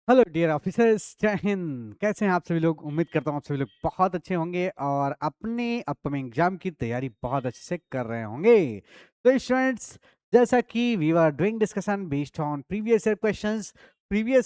Hello dear officers, जय हिंद। कैसे हैं आप सभी लोग? उम्मीद करता हूँ आप सभी लोग बहुत अच्छे होंगे और अपने अपकमिंग एग्जाम की तैयारी बहुत अच्छे से कर रहे होंगे। तो स्टूडेंट्स, जैसा कि we are doing discussion based on previous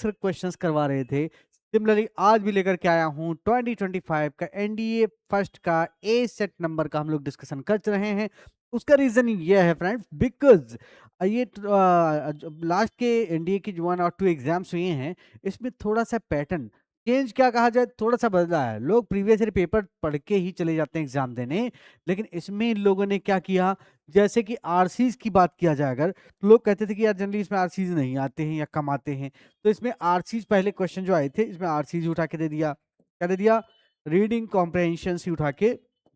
questions करवा रहे थे। सिमिलरली आज भी लेकर के आया हूँ 2025 का एनडीए फर्स्ट का ए सेट नंबर का हम लोग डिस्कशन कर रहे हैं। उसका रीजन ये है फ्रेंड्स, बिकॉज ये लास्ट के एनडीए की जो 1 और 2 एग्जाम्स हुए हैं, इसमें थोड़ा-सा पैटर्न चेंज क्या कहा जाए, थोड़ा-सा बदला है। लोग प्रीवियस ईयर पेपर पढ़ के ही चले जाते हैं एग्ज़ाम देने, लेकिन इसमें इन लोगों ने क्या किया, जैसे कि आरसीज़ की बात किया जाए अगर, तो लोग कहते थे कि यार जनरली इसमें आरसीज़ नहीं आते हैं या कम आते हैं। तो इसमें आरसीज़ पहले क्वेश्चन जो आए थे, इसमें आरसीज़ उठा के दे दिया। क्या दे दिया? रीडिंग कॉम्प्रिहेंशन्स ही उठा के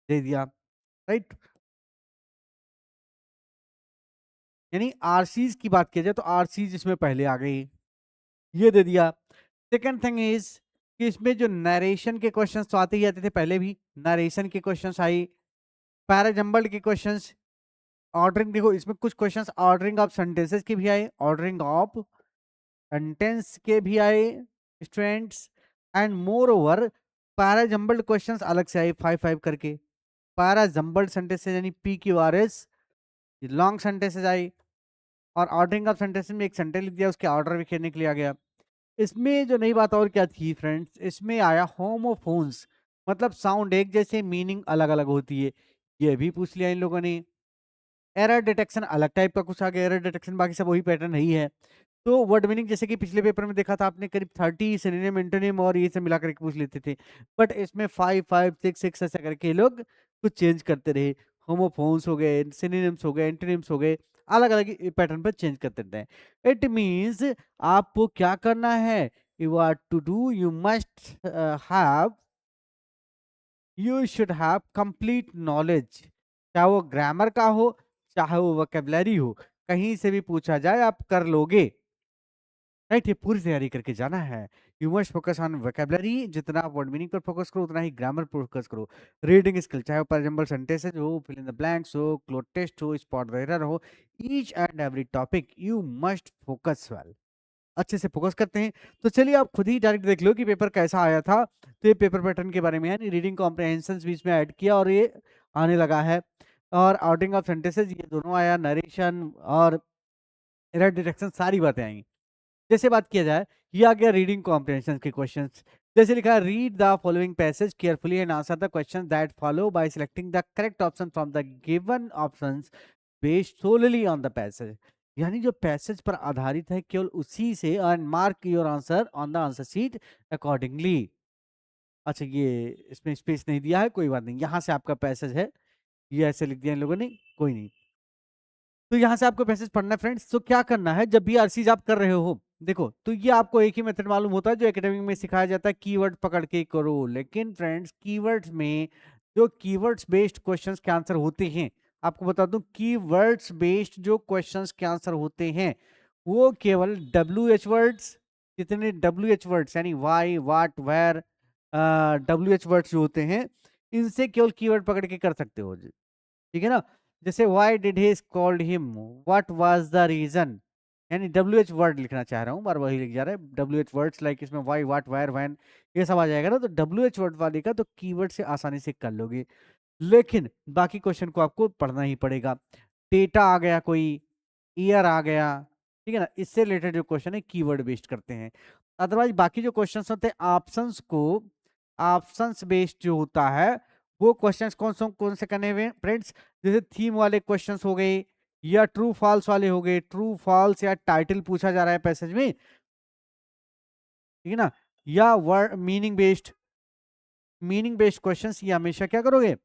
दे दिया, राइट? यानी आरसीज़ की बात किया जाए तो आरसीज़ इसमें पहले आ गई, ये दे दिया। सेकंड थिंग इज कि इसमें जो नरेशन के क्वेश्चंस तो आते ही आते थे पहले भी, नरेशन के क्वेश्चंस आई, पैराजंबल्ड के क्वेश्चंस, ऑर्डरिंग, देखो इसमें कुछ क्वेश्चंस ऑर्डरिंग ऑफ सेंटेंसेस के भी आए, ऑर्डरिंग ऑफ सेंटेंस के भी आए students. And moreover parajumbled questions अलग से आए 5-5 करके। पैराजंबल्ड सेंटेंसेस यानी P Q R S, long sentences आई। और ऑर्डरिंग ऑफ सेंटेंसेस में एक सेंटेंस लिख दिया, उसके ऑर्डर भी खेलने के लिए आ गया। इसमें जो नई बात और क्या थी फ्रेंड्स, इसमें आया होमोफोन्स, मतलब साउंड एक जैसे मीनिंग अलग अलग होती है, ये भी पूछ लिया इन लोगों ने। एरर डिटेक्शन अलग टाइप का कुछ आ गया, एरर डिटेक्शन बाकी सब वही पैटर्न नहीं है। तो वर्ड मीनिंग जैसे कि पिछले पेपर में देखा था आपने, करीब 30 सिनोनिम एंटोनिम और ये सब मिला करके पूछ लेते थे, बट इसमें 5 5 6 6 ऐसा करके ये लोग कुछ चेंज करते रहे। होमोफोन्स हो गए, सिनोनिम्स हो गए, एंटोनिम्स हो गए, अलग अलग पैटर्न पर चेंज करते रहते हैं। इट मीन्स आपको क्या करना है, you are to do, you must have, you should have complete knowledge. चाहे वो ग्रामर का हो, चाहे वो वोकेबलरी हो, कहीं से भी पूछा जाए आप कर लोगे, राइट? ये पूरी तैयारी करके जाना है। You must focus on vocabulary, जितना आप वर्ड मीनिंग पर फोकस करो उतना ही ग्रामर पर फोकस करो। रीडिंग स्किल, चाहे वो फॉर एग्जांपल सेंटेंसेस हो, फिल इन द ब्लैंक्स हो, क्लोज टेस्ट हो, स्पॉट द एरर हो, each and every topic you must focus well. अच्छे से फोकस करते हैं। तो चलिए आप खुद ही डायरेक्ट देख लो कि पेपर कैसा आया था। तो ये पेपर पैटर्न के बारे में है, रीडिंग कॉम्प्रहेंशन भी इसमें ऐड किया और ये आने लगा है। और ऑर्डरिंग ऑफ सेंटेंसेस ये दोनों आया, नरेशन और एरर डिटेक्शन सारी बातें आई। जैसे बात किया जाए, ये आ गया रीडिंग कॉम्प्रिहेंशन के क्वेश्चंस। जैसे लिखा है, read the following passage carefully and answer the questions that follow by selecting the correct option from the given options based solely on the passage. यानी जो पैसेज पर आधारित है केवल उसी से, and mark your answer on the answer sheet accordingly. अच्छा, ये इसमें स्पेस नहीं दिया है, कोई बात नहीं, यहाँ से आपका पैसेज है, ये ऐसे लिख दिया इन लोगों ने, कोई नहीं। तो यहाँ से आपको पैसेज पढ़ना है फ्रेंड्स। तो क्या करना है, जब भी आरसीज आप कर रहे हो, देखो तो ये आपको एक ही मेथड मालूम होता है जो एकेडमिक में सिखाया जाता है, कीवर्ड पकड़ के करो। लेकिन फ्रेंड्स, कीवर्ड्स में जो कीवर्ड्स बेस्ड क्वेश्चंस के आंसर होते हैं, आपको बता दूं, कीवर्ड्स बेस्ड जो क्वेश्चंस के आंसर होते हैं वो केवल डब्ल्यू एच वर्ड्स, कितने डब्ल्यू एच वर्ड्स यानी why, what, where, W H words जो होते हैं, इनसे केवल कीवर्ड पकड़ के कर सकते हो। ठीक है ना? जैसे why did he called him, what was the reason, यानी डब्ल्यू एच वर्ड लिखना चाह रहा हूँ, बार वही लिख जा रहा है, डब्ल्यू एच वर्ड्स लाइक इसमें वाई, व्हाट, वेयर, व्हेन, ये सब आ जाएगा ना। तो डब्ल्यू एच वर्ड वाले का तो कीवर्ड से आसानी से कर लोगे, लेकिन बाकी क्वेश्चन को आपको पढ़ना ही पड़ेगा। डेटा आ गया, कोई ईयर आ गया, ठीक है ना, इससे रिलेटेड जो क्वेश्चन है कीवर्ड बेस्ड करते हैं। अदरवाइज बाकी जो क्वेश्चंस होते हैं ऑप्शंस को, ऑप्शंस बेस्ड जो होता है, वो क्वेश्चंस कौन से करने हुए फ्रेंड्स, जैसे थीम वाले क्वेश्चंस हो गए, या ट्रू फॉल्स वाले हो गए, ट्रू फॉल्स या टाइटल पूछा जा रहा है पैसेज में, ठीक है ना, या वर्ड मीनिंग बेस्ड क्वेश्चंस, ये हमेशा क्या करोगे,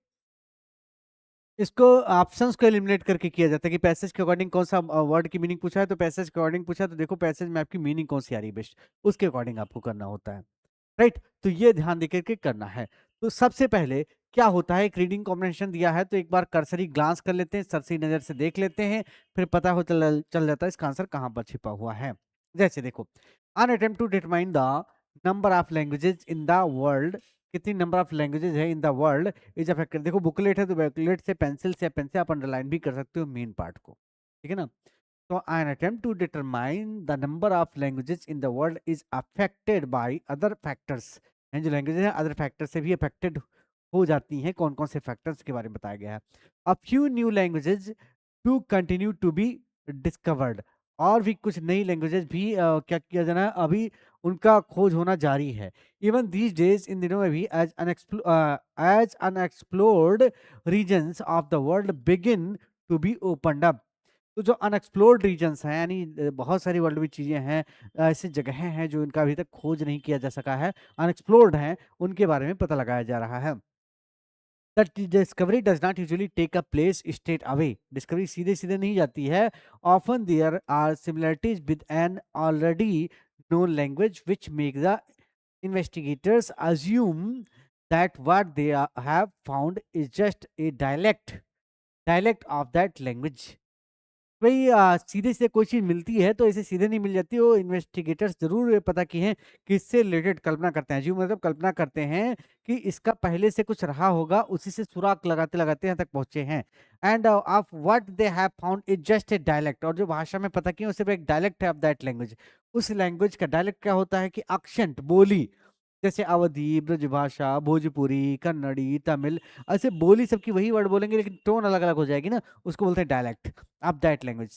इसको ऑप्शंस को एलिमिनेट करके किया जाता है कि पैसेज के अकॉर्डिंग कौन सा वर्ड की मीनिंग पूछा है, तो पैसेज के अकॉर्डिंग पूछा है, तो देखो पैसेज में आपकी मीनिंग कौन सी आ रही है बेस्ट, उसके अकॉर्डिंग आपको करना होता है, राइट? तो ये ध्यान देकर के करना है। तो सबसे पहले क्या होता है, एक रीडिंग कॉम्प्रिहेंशन दिया है तो एक बार कर्सरी ग्लांस कर लेते हैं, सरसरी नजर से देख लेते हैं, फिर पता हो चल जाता है इसका आंसर कहां पर छिपा हुआ है। जैसे देखो, an attempt to determine the number of languages in the world, कितनी नंबर ऑफ लैंग्वेजेस है in the world is affected. देखो बुकलेट है तो बुकलेट से पेंसिल से पेन से आप अंडरलाइन भी कर सकते हो मेन पार्ट को, ठीक है ना। So an attempt to determine the number of languages in the world is affected by other factors. And जो लैंग्वेजेस हैं अदर फैक्टर से भी अफेक्टेड हो जाती हैं, कौन कौन से फैक्टर्स के बारे में बताया गया है. A few new languages to continue to be discovered. और भी कुछ नई लैंग्वेजेस भी क्या किया जाना है, अभी उनका खोज होना जारी है. इवन दीज डेज इन दिनों में भी as unexplored regions of the world begin to be opened up. तो जो अनएक्सप्लोर्ड रीजन्स हैं, यानी बहुत सारी वर्ल्ड में चीज़ें हैं, ऐसी जगहें हैं जो इनका अभी तक खोज नहीं किया जा सका है, अनएक्सप्लोर्ड हैं, उनके बारे में पता लगाया जा रहा है. That discovery does not usually take a place straight away. Discovery सीधे सीधे नहीं जाती है. Often there are similarities with an already known language which make the investigators assume that what they have found is just a dialect of that language. वही सीधे से कोई चीज़ मिलती है तो ऐसे सीधे नहीं मिल जाती. वो इन्वेस्टिगेटर्स ज़रूर ये पता किए हैं कि इससे रिलेटेड कल्पना करते हैं. जो मतलब कल्पना करते हैं कि इसका पहले से कुछ रहा होगा, उसी से सुराग लगाते लगाते यहाँ तक पहुँचे हैं. End of what they have found is just a dialect. और जो भाषा में पता किए वो सिर्फ एक डायलेक्ट है ऑफ दैट लैंग्वेज. उस लैंग्वेज का डायलेक्ट क्या होता है कि अक्षेंट बोली, जैसे अवधी, ब्रजभाषा, भोजपुरी, कन्नड़ी, तमिल, ऐसे बोली सबकी वही वर्ड बोलेंगे लेकिन टोन अलग अलग हो जाएगी ना, उसको बोलते हैं डायलेक्ट ऑफ दैट लैंग्वेज.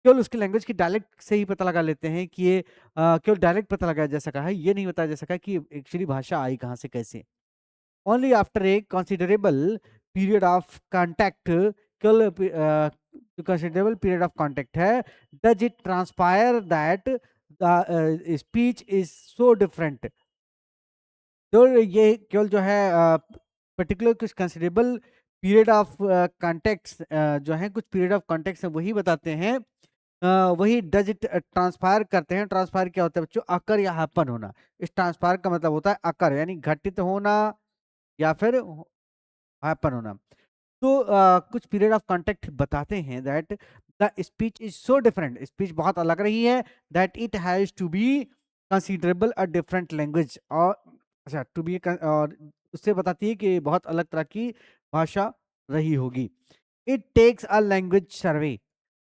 केवल उसकी लैंग्वेज की डायलेक्ट से ही पता लगा लेते हैं कि ये केवल डायलेक्ट पता लगाया जा सका है, ये नहीं बताया जा सका कि एक्चुअली भाषा आई कहाँ से कैसे. Only after a considerable period of contact, केवल कंसिडरेबल पीरियड ऑफ कॉन्टैक्ट है, does it transpire that the speech is so different. तो ये केवल जो है पर्टिकुलर कुछ कंसिडरेबल पीरियड ऑफ कॉन्टेक्स्ट जो है, कुछ पीरियड ऑफ कॉन्टेक्स्ट वही बताते हैं. वही डज इट ट्रांसफायर करते हैं. ट्रांसफायर क्या होता है बच्चों? अकर या हैपन होना. इस ट्रांसफायर का मतलब होता है अकर, यानी घटित होना या फिर हैपन होना. तो कुछ पीरियड ऑफ कॉन्टेक्ट बताते हैं that the speech is so different. Speech बहुत अलग रही है. That it has to be considerable a different language. और अच्छा टू बी, और उससे बताती है कि बहुत अलग तरह की भाषा रही होगी. It takes a language survey.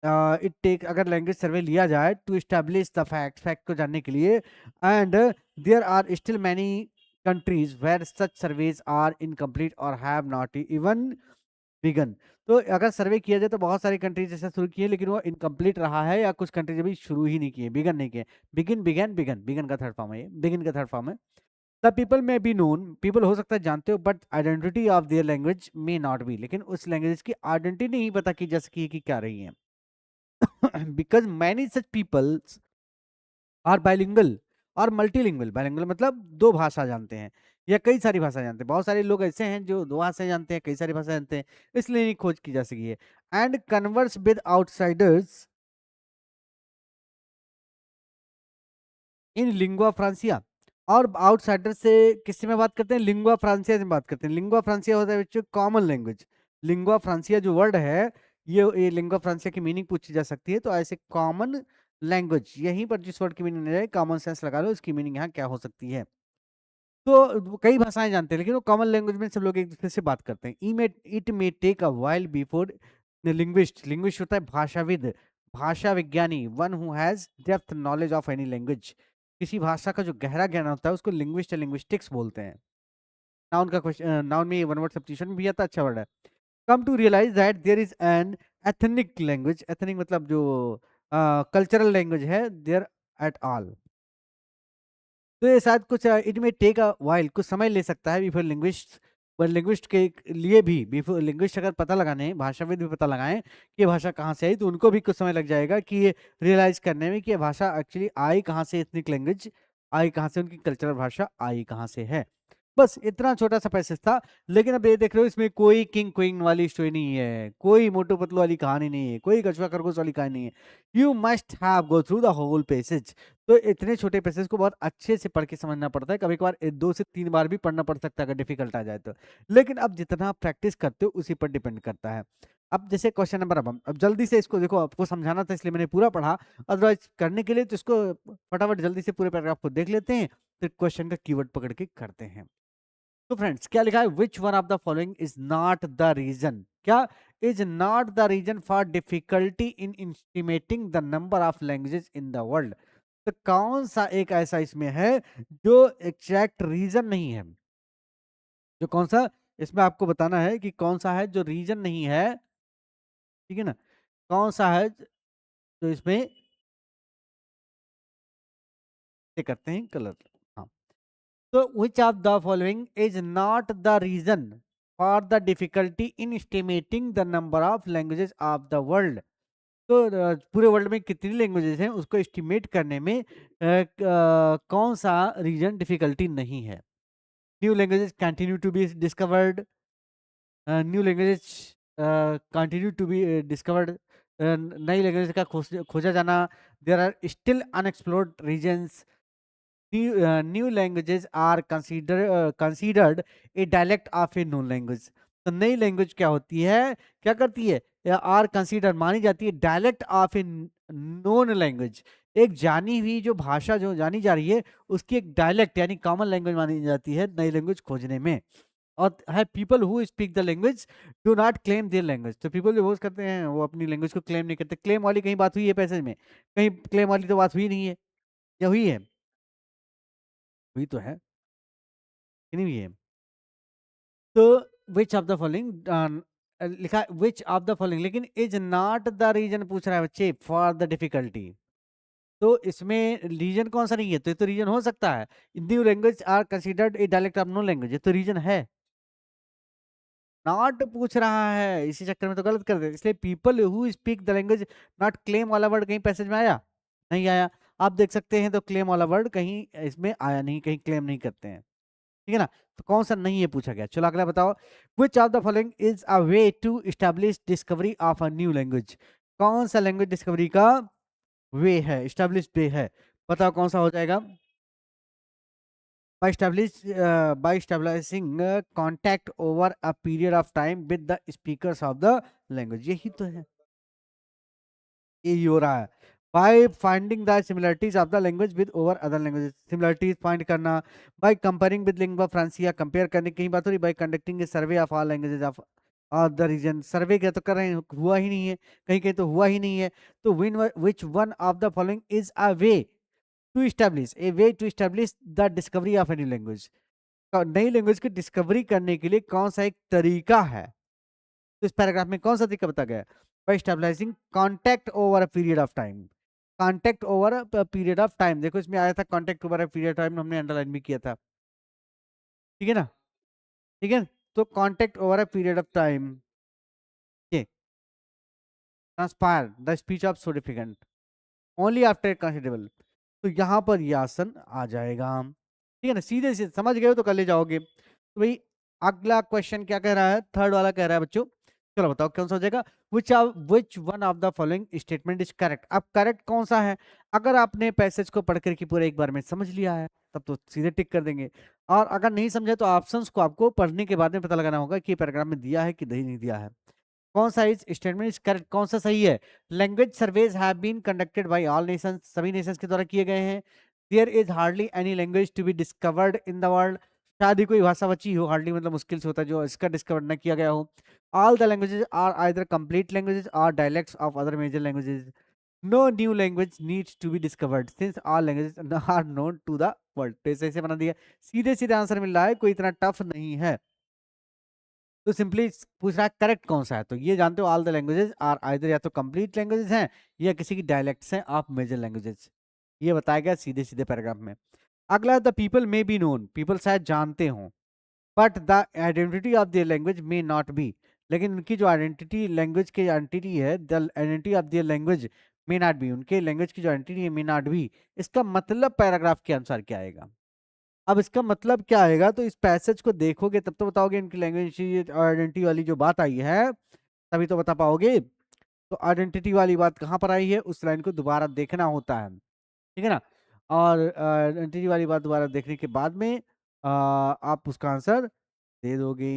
It take, अगर लैंग्वेज सर्वे लिया जाए to establish the fact, fact को जानने के लिए. And there are still many countries where such surveys are incomplete और हैव नॉट इवन बिगन. तो अगर सर्वे किया जाए तो बहुत सारी कंट्रीज ऐसा शुरू किए लेकिन वो इनकम्प्लीट रहा है, या कुछ कंट्रीज अभी शुरू ही नहीं किए, बिगन नहीं किए. बिगिन, बिगन, बिगन, बिगन का थर्ड फॉर्म है, ये बिगिन का थर्ड फॉर्म है. द पीपल में बी नोन. पीपल हो सकता है जानते हो, but identity of their language may not be. लेकिन उस लैंग्वेज की आइडेंटिटी नहीं पता की जा सकी है कि क्या रही है. Because many such peoples are bilingual और मल्टीलिंगुअल. बाइलिंगुअल मतलब दो भाषा जानते हैं या कई सारी भाषा जानते हैं. बहुत सारे लोग ऐसे हैं जो दो भाषा जानते हैं, कई सारी भाषा जानते हैं, इसलिए नहीं खोज की जा सकी है. And converse with outsiders in lingua franca. और आउटसाइडर से किससे में बात करते हैं? लिंगुआ फ्रांसिया से बात करते हैं. लिंगुआ फ्रांसिया होता है बच्चों कॉमन लैंग्वेज. लिंगुआ फ्रांसिया जो वर्ड है, ये लिंगुआ फ्रांसिया की मीनिंग पूछी जा सकती है. तो ऐसे कॉमन लैंग्वेज, यहीं पर जिस वर्ड की मीनिंग जाए कॉमन सेंस लगा लो, इसकी मीनिंग यहाँ क्या हो सकती है. तो कई भाषाएं जानते हैं लेकिन वो कॉमन लैंग्वेज में सब लोग एक दूसरे से बात करते हैं. It may take a while before linguist. Linguist होता है भाषाविद, भाषा विज्ञानी, one who has depth knowledge of any language. किसी भाषा का जो गहरा ज्ञान होता है उसको लिंग्विस्ट या लिंग्विस्टिक्स बोलते हैं. नाउन का क्वेश्चन, नाउन में वन वर्ड सब्स्टिट्यूशन में भी आता, अच्छा वर्ड है. Come to realise that there is an ethnic language. Ethnic मतलब जो कल्चरल लैंग्वेज है, देयर एट ऑल. तो ये शायद कुछ इट में टेक अ व्हाइल, कुछ समय ले सकता है बिफोर लिंग्विस्ट. पर लिंग्विस्ट के लिए भी, बिफोर लिंग्विस्ट अगर पता लगाने, भाषाविद भी पता लगाएं कि ये भाषा कहाँ से आई, तो उनको भी कुछ समय लग जाएगा कि ये रियलाइज करने में कि ये भाषा एक्चुअली आई कहाँ से, एथनिक लैंग्वेज आई कहाँ से, उनकी कल्चरल भाषा आई कहाँ से है. बस इतना छोटा सा पैसेज था. लेकिन अब ये देख रहे हो इसमें कोई किंग क्वीन वाली स्टोरी नहीं है, कोई मोटू पतलू वाली कहानी नहीं है, कोई कछुआ खरगोश वाली कहानी नहीं है. You must have go through the whole passage. तो इतने छोटे पैसेज को बहुत अच्छे से पढ़ के समझना पड़ता है. कभी कभार 2 से 3 बार भी पढ़ना पड़ सकता है अगर डिफिकल्ट आ जाए तो. लेकिन अब जितना आप प्रैक्टिस करते हो उसी पर डिपेंड करता है. अब जैसे क्वेश्चन नंबर, अब जल्दी से इसको देखो, आपको समझाना था इसलिए मैंने पूरा पढ़ा. अदरवाइज करने के लिए तो इसको फटाफट जल्दी से पूरे पैराग्राफ को देख लेते हैं, फिर क्वेश्चन का कीवर्ड पकड़ के करते हैं. तो फ्रेंड्स क्या लिखा है? Which one of the following is not the reason. क्या? Is not the reason for difficulty in estimating the number of languages in the world. तो कौन सा एक ऐसा इसमें है जो एग्जैक्ट रीजन नहीं है, जो कौन सा इसमें आपको बताना है कि कौन सा है जो रीजन नहीं है, ठीक है ना, कौन सा है जो इसमें ये करते हैं कलर। हाँ, तो which of the following is not the reason for the difficulty in estimating the number of languages of the world. तो पूरे वर्ल्ड में कितनी लैंग्वेजेस हैं उसको एस्टिमेट करने में कौन सा रीजन डिफिकल्टी नहीं है? New languages continue to be discovered, new languages continue to be discovered, नई लैंग्वेज का खोजा जाना, there are still unexplored regions, new languages are considered a dialect of a known language। तो नई लैंग्वेज क्या होती है, क्या करती है, आर कंसीडर मानी जाती है dialect of A known language, एक जानी हुई जो भाषा जो जानी जा रही है उसकी एक डायलेक्ट यानी कॉमन लैंग्वेज मानी जाती है नई लैंग्वेज खोजने में। और है people who speak the language do not claim their language. तो पीपल जो यूज करते हैं वो अपनी लैंग्वेज को क्लेम नहीं करते। क्लेम वाली कहीं बात हुई है पैसेज में? कहीं क्लेम वाली तो बात हुई नहीं है, या हुई है? हुई तो है कि नहीं हुई है? तो विच ऑफ द फॉलोइंग लिखा विच ऑफ द फॉलोइंग, लेकिन इज नॉट द रीजन पूछ रहा है बच्चे फॉर द डिफिकल्टी। तो इसमें रीजन कौन सा नहीं है? तो ये तो रीजन हो सकता है, new language are considered a dialect of known language, ये तो रीजन है। नॉट पूछ रहा है, इसी चक्कर में तो गलत कर दे, इसलिए people who speak the language not claim वाला वर्ड कहीं पैसेज में आया? नहीं आया। आप देख सकते हैं तो क्लेम वाला वर्ड कहीं इसमें आया नहीं, कहीं क्लेम नहीं करते हैं, ठीक है ना। तो कौन सा नहीं है पूछा गया। चलो अगला बताओ, which of the following is a way to establish discovery of a new language. कौन सा लैंग्वेज डिस्कवरी का वे है, एस्टैब्लिश वे है? बताओ कौन सा हो जाएगा? By establishing contact over a period of time with the speakers of the language, यही तो है, यही हो रहा है। By finding the similarities of the language with over other languages, similarities find करना, by comparing with lingua franca, compare करने की बात हो रही, by conducting a survey of all languages of the region. Survey क्या तो कर रहे हैं, हुआ ही नहीं है, कहीं कहीं तो हुआ ही नहीं है। तो which one of the following is a way to establish a way to establish the discovery of a new language. नई लैंग्वेज की डिस्कवरी करने के लिए कौन सा एक तरीका है? तो इस पैराग्राफ में कौन सा तरीका बताया गया है? By stabilising contact over a period of time. Contact over a period of time, देखो इसमें आया था contact over a period of time, हमने अंडरलाइन भी किया था, ठीक है ना, ठीक है। तो contact over a period of time, ये transpire the speech of significant only after considerable. तो यहाँ पर ये आसन आ जाएगा, ठीक है ना, सीधे से समझ गए हो तो कर ले जाओगे। तो भाई अगला क्वेश्चन क्या कह रहा है, थर्ड वाला कह रहा है बच्चों, चलो बताओ कौन सा हो जाएगा। विच one of the following statement is correct. अब करेक्ट कौन सा है? अगर आपने पैसेज को पढ़ करके पूरे एक बार में समझ लिया है तब तो सीधे टिक कर देंगे, और अगर नहीं समझे तो ऑप्शंस को आपको पढ़ने के बाद में पता लगाना होगा कि पैराग्राफ में दिया है कि नहीं दिया है। कौन सा इस स्टेटमेंट इज करेक्ट, कौन सा सही है? Language surveys have been conducted by all nations, सभी नेशंस के द्वारा किए गए हैं। There is hardly any language to be discovered in the world, शायद ही कोई भाषा बची हो, हार्डली मतलब मुश्किल से होता है जो इसका डिस्कवर न किया गया हो। All the languages are either complete languages और dialects of other major languages. No new language needs to be discovered since all languages are known to the world. तो ऐसे ऐसे बना दिया, सीधे सीधे आंसर मिल रहा है, कोई इतना टफ नहीं है। तो सिंपली पूछ रहा है करेक्ट कौन सा है, तो ये जानते हो all the languages are either या तो कंप्लीट लैंग्वेजेस हैं या किसी की डायलेक्ट्स हैं ऑफ मेजर लैंग्वेजेस, ये बताया गया सीधे सीधे पैराग्राफ में। अगला the people may be known, people शायद जानते हों, but the identity of their language may not be, लेकिन उनकी जो आइडेंटिटी लैंग्वेज की आइडेंटिटी है, the identity of their language may not be, उनके लैंग्वेज की जो आइडेंटिटी है मे नॉट बी। इसका मतलब पैराग्राफ के अनुसार क्या आएगा? अब इसका मतलब क्या आएगा, तो इस पैसेज को देखोगे तब तो बताओगे इनकी लैंग्वेज आइडेंटिटी वाली जो बात आई है, तभी तो बता पाओगे। तो आइडेंटिटी वाली बात कहाँ पर आई है, उस लाइन को दोबारा देखना होता है, ठीक है ना। और आइडेंटिटी वाली बात दोबारा देखने के बाद में आप उसका आंसर दे दोगे।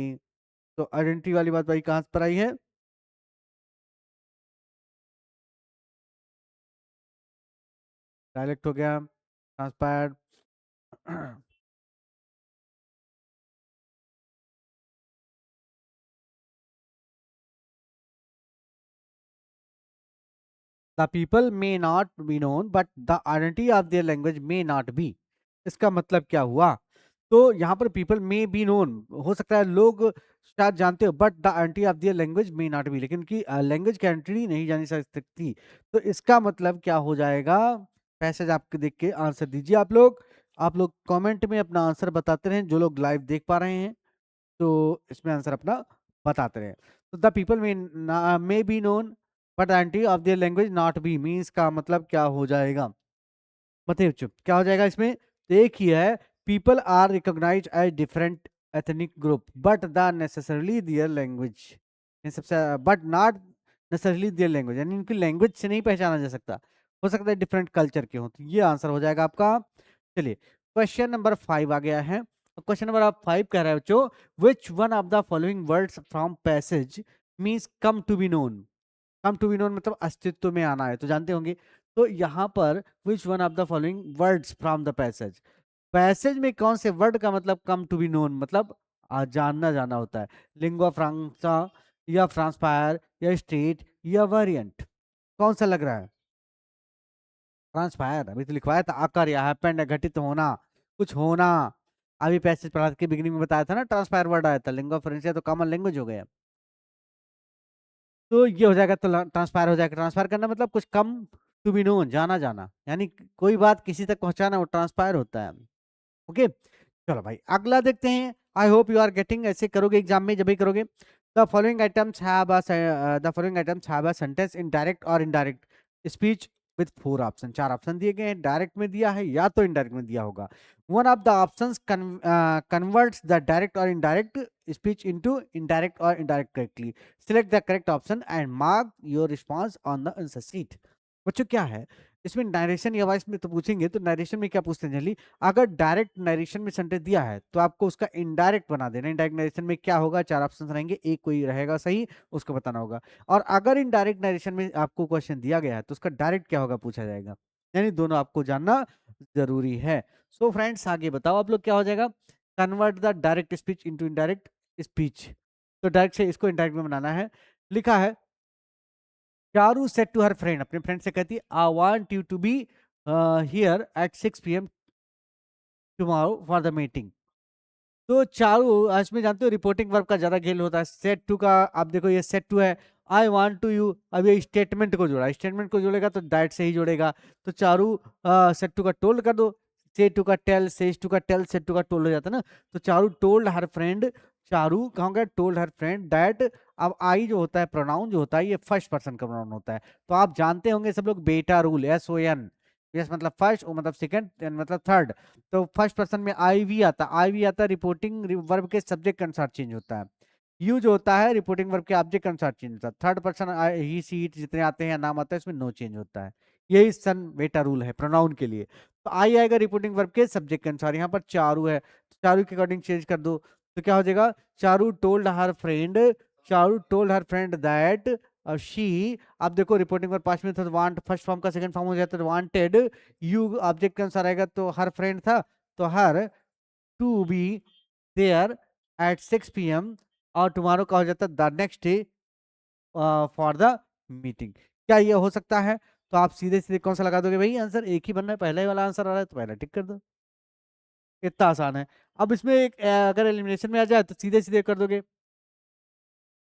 तो आइडेंटिटी वाली बात भाई कहाँ पर आई है? डायलेक्ट हो गया, transpired the people may not be known but the identity of their language may not be. इसका मतलब क्या हुआ? तो यहाँ पर पीपल मे बी नोन, हो सकता है लोग शायद जानते हो, but the identity of their language may not be, लेकिन उनकी लैंग्वेज की आइडेंटिटी नहीं जानी जा सकती। तो इसका मतलब क्या हो जाएगा? पैसेज आपके देख के आंसर दीजिए आप लोग कमेंट में अपना आंसर बताते रहें, जो लोग लाइव देख पा रहे हैं तो इसमें आंसर अपना बताते रहे। तो the people may be known but aunty of their language not be, means का मतलब क्या हो जाएगा? मतलब चुप क्या हो जाएगा इसमें? तो एक ही है, people are recognise as different ethnic group but the necessarily their language, सबसे but not necessarily their language, यानी उनकी लैंग्वेज से नहीं पहचाना जा सकता, हो सकता है डिफरेंट कल्चर के हो। तो ये आंसर हो जाएगा आपका। चलिए क्वेश्चन नंबर 5 आ गया है। क्वेश्चन नंबर 5 कह रहा है बच्चों, which one of the following words from passage means come to be known. Come to be known मतलब अस्तित्व में आना है, तो जानते होंगे। तो यहाँ पर विच one of the following words from the passage, passage में कौन से वर्ड का मतलब कम टू बी नोन मतलब जानना जाना होता है? लिंगुआ फ्रांका या फ्रांसफायर या स्टेट या वेरिएंट, कौन सा लग रहा है? ट्रांसफायर अभी तो लिखवाया था, आकर या हैपेंड, घटित होना, कुछ होना। अभी पैसेज पढ़ा के बिगिनिंग में बताया था ना, ट्रांसफायर वर्ड आया था, लिंगुआ फ्रेंसिया तो कॉमन लैंग्वेज हो गया। तो ये हो जाएगा, तो ट्रांसफायर हो जाएगा। ट्रांसफायर करना मतलब कुछ कम टू बी नोन, जाना जाना, यानी कोई बात किसी तक पहुंचाना, वो ट्रांसफायर होता है। ओके, चलो भाई अगला देखते हैं। I hope you are getting, ऐसे करोगे एग्जाम में जब भी करोगे। The following items have a sentence in direct और indirect speech with 4 option, 4 option दिए गए हैं, डायरेक्ट में दिया है या तो इनडायरेक्ट में दिया होगा। One of the options converts the direct और इनडायरेक्ट स्पीच इनटू इनडायरेक्ट और indirect correctly. Select the correct option and mark your response on the answer sheet. बच्चों क्या है इसमें, नरेशन या वॉइस में तो पूछेंगे, तो नरेशन में क्या पूछते हैं जनरली, अगर डायरेक्ट नरेशन में सेंटेंस दिया है तो आपको उसका इनडायरेक्ट बना देना। इनडायरेक्ट नरेशन में क्या होगा, 4 ऑप्शन रहेंगे, एक कोई रहेगा सही, उसको बताना होगा। और अगर इनडायरेक्ट नरेशन में आपको क्वेश्चन दिया गया है तो उसका डायरेक्ट क्या होगा पूछा जाएगा, यानी दोनों आपको जानना जरूरी है। सो फ्रेंड्स आगे बताओ आप लोग क्या हो जाएगा, convert the direct speech into indirect speech. तो डायरेक्ट से इसको इनडायरेक्ट में बनाना है। लिखा है, Charu said to her friend, अपने फ्रेंड से कहती, I want you to be here at 6 PM tomorrow for the meeting. तो चारू आज में जानते हो रिपोर्टिंग वर्ब का ज्यादा खेल होता है। सेट टू का आप देखो, ये सेट टू है, आई वांट टू यू, अब ये स्टेटमेंट को जोड़ा, स्टेटमेंट को जोड़ेगा तो दैट से ही जोड़ेगा। तो चारू सेट टू का टोल्ड कर दो, से टू का टेल, सेज टू का टेल, सेट टू का टोल्ड हो जाता है ना। तो Charu told her friend, Charu कहूंगा टोल्ड हर फ्रेंड दैट। अब आई जो होता है प्रोनाउन जो होता है, ये फर्स्ट पर्सन का प्रोनाउन होता है। तो आप जानते होंगे सब लोग बेटा रूल, SON, यस मतलब फर्स्ट, ओ मतलब सेकंड, एन मतलब थर्ड। तो फर्स्ट पर्सन में आई वी आता है, रिपोर्टिंग वर्ब के सब्जेक्ट के अनुसार चेंज होता है। यू जो होता है रिपोर्टिंग वर्ब के ऑब्जेक्ट के अनुसार चेंज होता है। Third person he see it जितने आते हैं नाम आता है इसमें नो चेंज होता है। यही सन बेटा रूल है प्रोनाउन के लिए। तो आई आएगा रिपोर्टिंग वर्ब के सब्जेक्ट के अनुसार, यहाँ पर चारू है तो चारू के अकॉर्डिंग चेंज कर दो। तो क्या हो जाएगा, Charu told her friend, Charu told her friend that, और शी, आप देखो रिपोर्टिंग वर्ब पास्ट में था तो वांट, फर्स्ट फॉर्म का सेकंड फॉर्म हो जाता है वांटेड। यू ऑब्जेक्ट के अनुसार आएगा तो हर फ्रेंड था, तो her to be there at 6 PM, और टुमारो का हो जाता है the next day for the meeting. क्या ये हो सकता है? तो आप सीधे सीधे कौन सा लगा दोगे भाई, आंसर एक ही बनना है, पहला ही वाला आंसर आ रहा है तो पहला टिक कर दो, इतना आसान है। अब इसमें एक अगर एलिमिनेशन में आ जाए तो सीधे सीधे कर दोगे,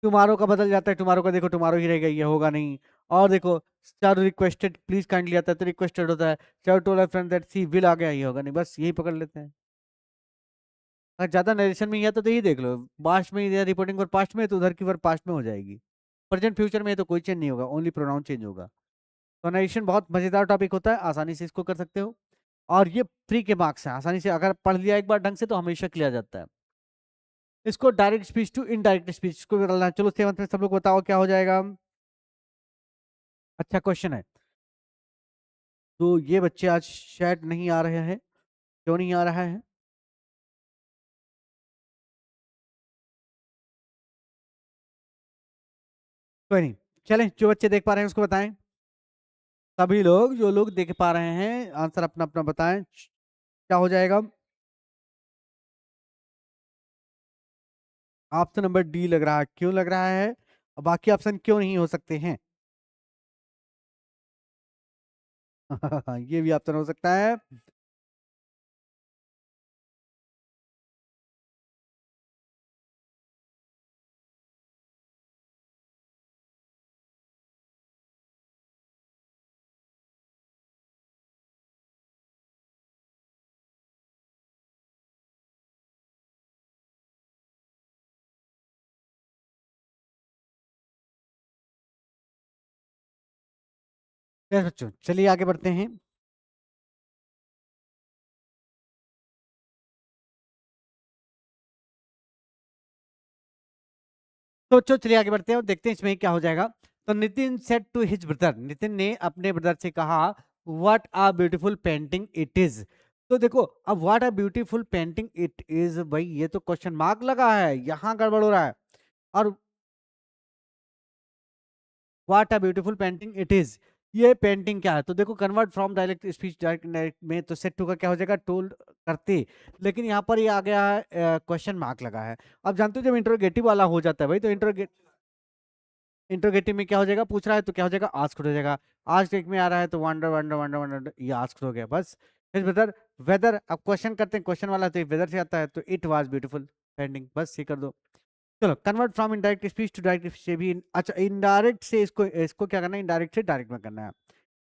टुमारो का बदल जाता है, टुमारो का देखो टुमारो ही रहेगा, ये होगा नहीं। और देखो, चार रिक्वेस्टेड प्लीज काइंडली आता है तो रिक्वेस्टेड होता है, चार told friend that she will आ गया, ये होगा नहीं, बस यही पकड़ लेते हैं। अगर ज्यादा नरेशन में ही आता तो ये देख लो, पास्ट में ही रिपोर्टिंग पर पास्ट में है, तो उधर की वर्ब पास्ट में हो जाएगी। प्रेजेंट फ्यूचर में तो कोई चेंज नहीं होगा, ओनली प्रोनाउन चेंज होगा। तो नरेशन बहुत मजेदार टॉपिक होता है, आसानी से इसको कर सकते हो। और ये फ्री के मार्क्स हैं, आसानी से अगर पढ़ लिया एक बार ढंग से तो हमेशा क्लियर जाता है। इसको direct speech to indirect speech को बदलना है। चलो सेवंथ में सब लोग बताओ क्या हो जाएगा। अच्छा क्वेश्चन है। तो ये बच्चे आज शायद नहीं आ रहे हैं, क्यों नहीं आ रहा है? कोई नहीं, चलें जो बच्चे देख पा रहे हैं उसको बताएं। सभी लोग जो लोग देख पा रहे हैं आंसर अपना अपना बताएं, क्या हो जाएगा? ऑप्शन नंबर डी लग रहा है, क्यों लग रहा है? और बाकी ऑप्शन क्यों नहीं हो सकते हैं? ये भी ऑप्शन हो सकता है। यस बच्चों, चलिए आगे बढ़ते हैं। तो चलिए आगे बढ़ते हैं और देखते हैं इसमें क्या हो जाएगा। तो Nitin said to his brother, Nitin ने अपने ब्रदर से कहा, what a beautiful painting it is. तो देखो, अब what a beautiful painting it is, भाई ये तो क्वेश्चन मार्क लगा है, यहाँ गड़बड़ हो रहा है। और what a beautiful painting it is, ये पेंटिंग क्या है। तो देखो, convert from direct speech direct indirect में तो सेट टू का क्या हो जाएगा, टोल्ड करते। लेकिन यहाँ पर ये आ गया है, क्वेश्चन मार्क लगा है। अब जानते हो जब इंट्रोगेटिव वाला हो जाता है भाई, तो इंट्रोगेटिव में क्या हो जाएगा, पूछ रहा है तो क्या हो जाएगा, आस्क्ड हो जाएगा। आस्क्ड एक में आ रहा है तो वंडर वंडर वंडर वंडर, ये आस्क्ड हो गया बस। फिर वेदर, वेदर अब क्वेश्चन करते हैं, क्वेश्चन वाला तो वेदर से आता है, तो इट वाज ब्यूटीफुल पेंटिंग, बस ये कर दो। चलो, convert from indirect speech to direct से भी अच्छा, इनडायरेक्ट से इसको इसको क्या करना है, इनडायरेक्ट से डायरेक्ट में करना है।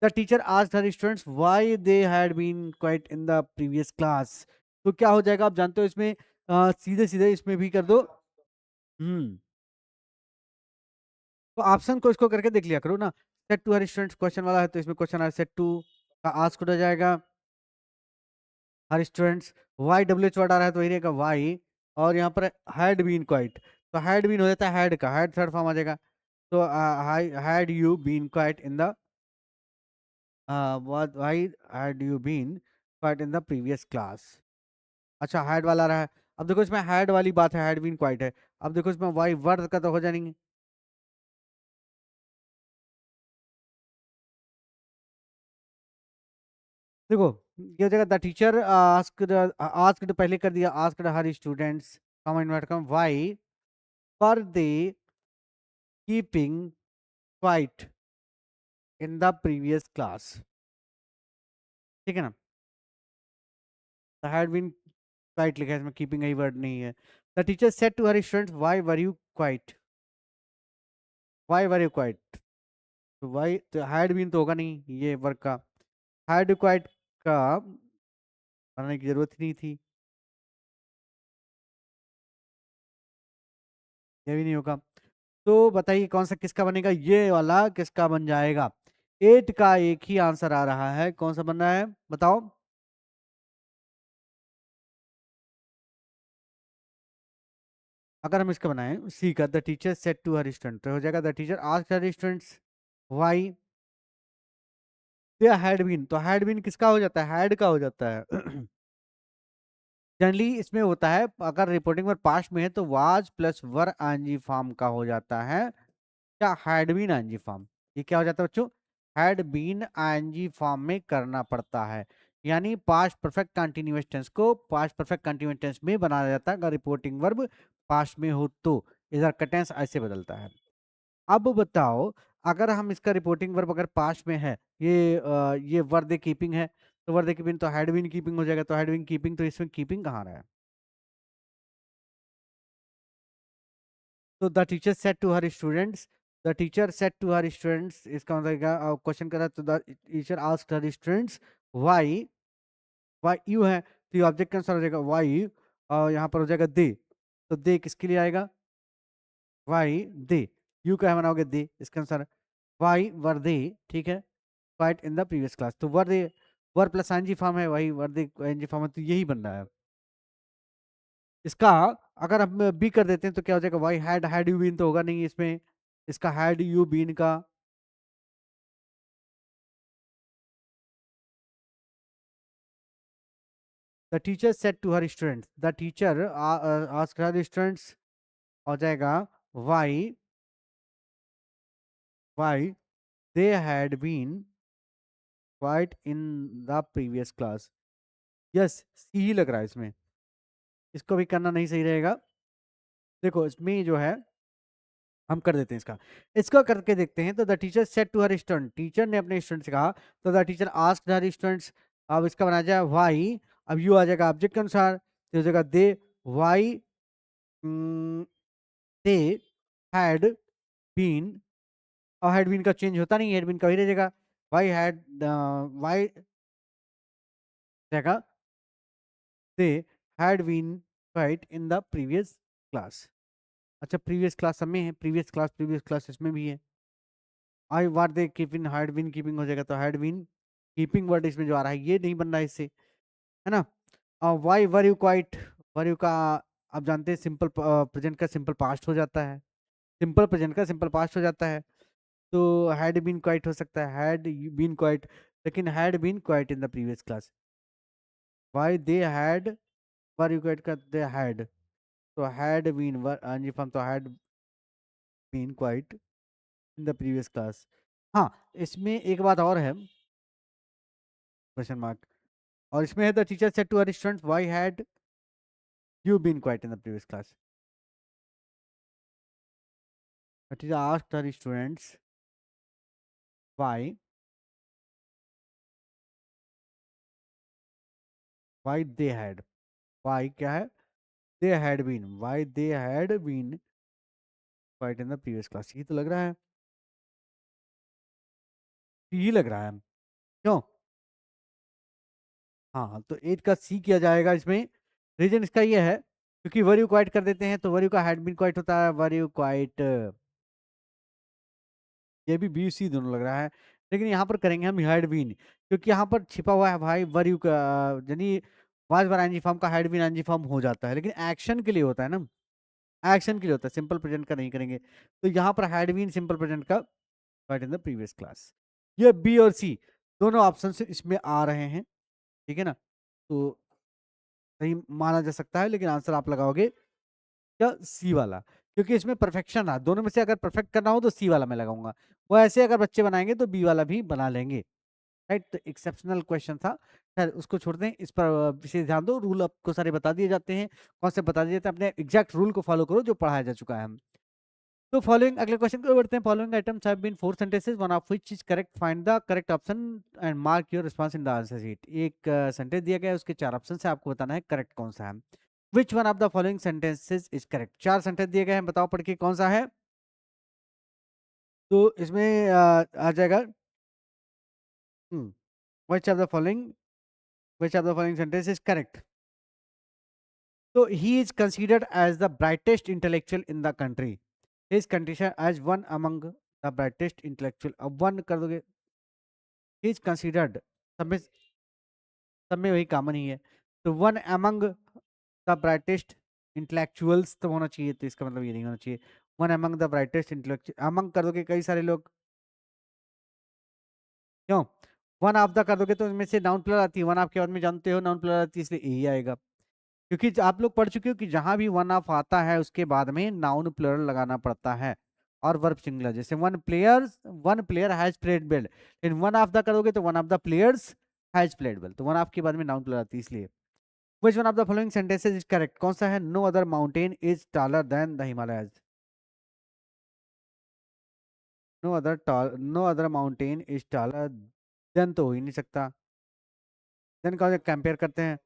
The teacher asked her students why they had been quiet in the previous class. तो क्या हो जाएगा, आप जानते हो इसमें सीधे सीधे इसमें भी कर दो। हम्म। तो ऑप्शन को इसको करके देख लिया करो ना। Set two her students question वाला है, तो इसमें क्वेश्चन आ सेट टू का आस्क्ड हो जाएगा her students. Why W H word आ रहा है तो वही रहेगा वाई। और यहाँ पर हैड बीन क्वाइट, तो हैड बीन हो जाता है हैड का, हैड थर्ड फॉर्म आ जाएगा। तो had you been quiet in the, what why had you been quiet in the previous class। अच्छा, हैड वाला रहा है। अब देखो इसमें हैड वाली बात है, हैड बीन क्वाइट है। अब देखो इसमें वाई वर्ड का तो हो जाएंगे। देखो, ये हो जाएगा द टीचर आस्क्ड, आस्क्ड पहले कर दिया, asked her students comma inverted comma why पर they keeping quiet in the previous class. ठीक है ना। द हैड बीन क्वाइट लिखा है इसमें, कीपिंग यही वर्ड नहीं है। The teacher said to her students why were you quiet, why were you quiet. तो वाई तो हैड बीन तो होगा नहीं ये वर्क का, हैड क्वाइट का बनाने की जरूरत ही नहीं थी, ये भी नहीं होगा। तो बताइए कौन सा किसका बनेगा, ये वाला किसका बन जाएगा। एट का एक ही आंसर आ रहा है, कौन सा बन रहा है बताओ। अगर हम इसका बनाएं सी का, the teacher said to her student, तो हो जाएगा the teacher asked her students why they had been. तो हैड बीन किसका हो जाता है, हैड का हो जाता है। जनरली इसमें होता है, अगर रिपोर्टिंग में पास्ट में है तो was plus were Anji form का हो जाता है, क्या हैड बीन आंजी फॉर्म। ये क्या हो जाता है बच्चों, हैड बीन आंजी फॉर्म में करना पड़ता है। यानी पास्ट परफेक्ट कंटीन्यूअस टेंस को पास्ट परफेक्ट कंटीन्यूअस टेंस में बनाया जाता है अगर रिपोर्टिंग वर्ब पास्ट में हो तो। इधर का टेंस ऐसे बदलता है। अब बताओ, अगर हम इसका रिपोर्टिंग वर्ब अगर पास्ट में है, ये वर्द कीपिंग है, तो वर्द कीपिंग तो हैड बीन कीपिंग हो जाएगा। तो हैड बीन कीपिंग, तो इसमें कीपिंग कहाँ रहा है। तो the teacher said to her students, the teacher said to her students, इसका मतलब क्वेश्चन कर रहा है, तो the teacher asked her students why, why you है तो ये ऑब्जेक्ट का आंसर हो जाएगा व्हाई, और यहाँ पर हो जाएगा दे। तो दे किसके लिए आएगा, व्हाई दे, यू का बनाओगे दे, इसका आंसर व्हाई वर दे, ठीक है, quite in the previous class. तो वर दे, वर प्लस एनजी फॉर्म है, वही वर दे एनजी फॉर्म है, तो यही बन रहा है इसका। अगर हम बी कर देते हैं तो क्या हो जाएगा, वाई हैड यू बीन तो होगा नहीं इसमें, इसका हैड यू बीन का। The teacher said to her students, the teacher asked her students हो जाएगा why, why they had been quiet in the previous class. Yes, C ही लग रहा है इसमें, इसको भी करना नहीं सही रहेगा। देखो इसमें जो है हम कर देते हैं इसका, इसको करके देखते हैं। तो the teacher said to her student, teacher ने अपने स्टूडेंट से कहा। तो the teacher asked her students, अब इसका बना जाए वाई, अब यू आ जाएगा ऑब्जेक्ट के अनुसार, तो हो जाएगा दे, वाई दे हैड बीन, और हैड बीन का चेंज होता नहीं, हैड बीन का ही रह जाएगा, वाई हैड, वाई रहेगा they had been quiet in the previous class. अच्छा, प्रीवियस क्लास सब में है, प्रीवियस क्लास इसमें भी है। I what they keeping, had been keeping हो जाएगा, तो हैड बीन कीपिंग वर्ड इसमें जो आ रहा है ये नहीं बन रहा है इससे, है ना। Why were you quite, were you का आप जानते हैं सिंपल प्रेजेंट का सिंपल पास्ट हो जाता है, सिंपल प्रेजेंट का सिंपल पास्ट हो जाता है। तो हैड बीन क्वाइट हो सकता है, हैड बीन क्वाइट, लेकिन had been quiet in the previous class. Why they had, were you quiet का दे हैड, तो हैड बीन वर फॉर्म, तो had been quiet in the previous class. हाँ, इसमें एक बात और है, क्वेश्चन मार्क, और इसमें है the teacher said to her students why had you been quiet in the previous class. The teacher asked her students why, why they had, why क्या है, they had been, why they had been quiet in the previous class. ये तो लग रहा है, ये लग रहा है, क्यों? हाँ हाँ, तो 8 का सी किया जाएगा इसमें। रीजन इसका ये है क्योंकि वर यू क्वाइट कर देते हैं, तो वर यू का हैड बीन क्वाइट होता है, वर यू क्वाइट, ये भी बी सी दोनों लग रहा है, लेकिन यहाँ पर करेंगे हम हैड बीन, क्योंकि यहाँ पर छिपा हुआ है भाई वर यू का, यानी वाज वर एनजी फॉर्म का हैड बीन एनजी फॉर्म हो जाता है, लेकिन एक्शन के लिए होता है ना, एक्शन के लिए होता है, सिंपल प्रेजेंट का नहीं करेंगे। तो यहाँ पर हैड बीन सिंपल प्रेजेंट का quite in the previous class. ये बी और सी दोनों ऑप्शन से इसमें आ रहे हैं, ठीक है ना, तो सही माना जा सकता है, लेकिन आंसर आप लगाओगे क्या, सी वाला, क्योंकि इसमें परफेक्शन है, दोनों में से अगर परफेक्ट करना हो तो सी वाला मैं लगाऊंगा, वो ऐसे अगर बच्चे बनाएंगे तो बी वाला भी बना लेंगे, राइट। तो एक्सेप्शनल क्वेश्चन था, खैर उसको छोड़ते हैं, इस पर विशेष ध्यान दो, रूल आपको सारे बता दिए जाते हैं, कौन से बता दिए जाते हैं, अपने एग्जैक्ट रूल को फॉलो करो जो पढ़ाया जा चुका है हम। तो फॉलोइंग, अगले क्वेश्चन को बढ़ते हैं। Following items have been 4 sentences, one of which is correct, find the correct option and mark your response in the answer sheet. एक सेंटेंस दिया गया है, उसके 4 ऑप्शन है, आपको बताना है करेक्ट कौन सा है। Which one of the following sentences is correct, 4 sentence दिए गए हैं, बताओ पढ़ के कौन सा है। तो इसमें आ जाएगा which of the following, which of the following sentence is correct. तो he is considered as the brightest intellectual in the country, is condition as one among the brightest intellectual, अब वन कर दोगे, ही इज कंसीडर्ड, सब में वही common ही है, तो one among the brightest intellectuals तो होना चाहिए, तो इसका मतलब ये नहीं होना चाहिए, one among the brightest intellectual, among कर दोगे कई सारे लोग, क्यों? वन ऑफ द कर दोगे तो इनमें से नाउन प्लर आती है, वन ऑफ के बाद में जानते हो नाउन प्लर आती है, इसलिए यही आएगा, क्योंकि आप लोग पढ़ चुके हो कि जहां भी वन ऑफ आता है उसके बाद में नाउन प्लर लगाना पड़ता है, और वर्ब सिंगुलर, जैसे one player has played well, in one of the करोगे तो one of the players has played well, तो वन ऑफ के बाद में नाउन प्लर आती है इसलिए। Which one of the following sentences is correct, कौन सा है, no other mountain is taller than the Himalayas, no other mountain is taller than तो हो ही नहीं सकता, देन का कंपेयर करते हैं,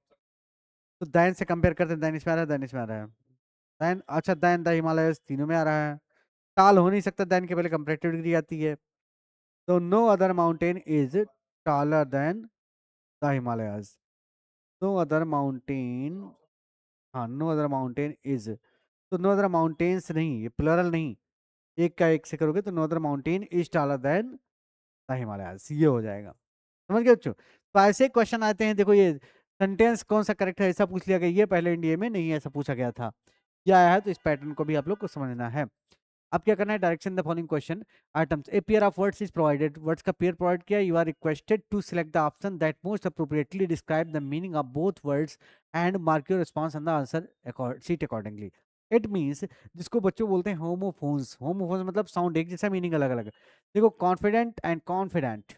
तो दैन से कंपेयर करते हैं, दैन इसमें आ रहा है, दैन इसमें आ रहा है, दैन, अच्छा दैन द हिमालयस तीनों में आ रहा है, टाल हो नहीं सकता, दैन के पहले कंपैरेटिव डिग्री आती है, तो no other mountain is taller than the Himalayas, no other mountain, हाँ नो अदर माउंटेन इज, तो नो अदर माउंटेन्स नहीं, ये प्लरल नहीं, एक का एक से करोगे तो no other mountain is taller than the Himalayas, ये हो जाएगा, समझ गए बच्चों। तो ऐसे क्वेश्चन आते हैं, देखो ये सेंटेंस कौन सा करेक्ट है ऐसा पूछ लिया गया, ये पहले इंडिया में नहीं ऐसा पूछा गया था, ये आया है, तो इस पैटर्न को भी आप लोग को समझना है। अब क्या करना है, direction the following question items, a pair of words is provided, words का पेयर प्रोवाइड किया, you are requested to select the option that most appropriately describe the meaning of both words and mark your response on the answer sheet accordingly. It means, जिसको बच्चों बोलते हैं homophones, homophones मतलब sound एक जैसा, meaning अलग अलग। देखो confident and confident,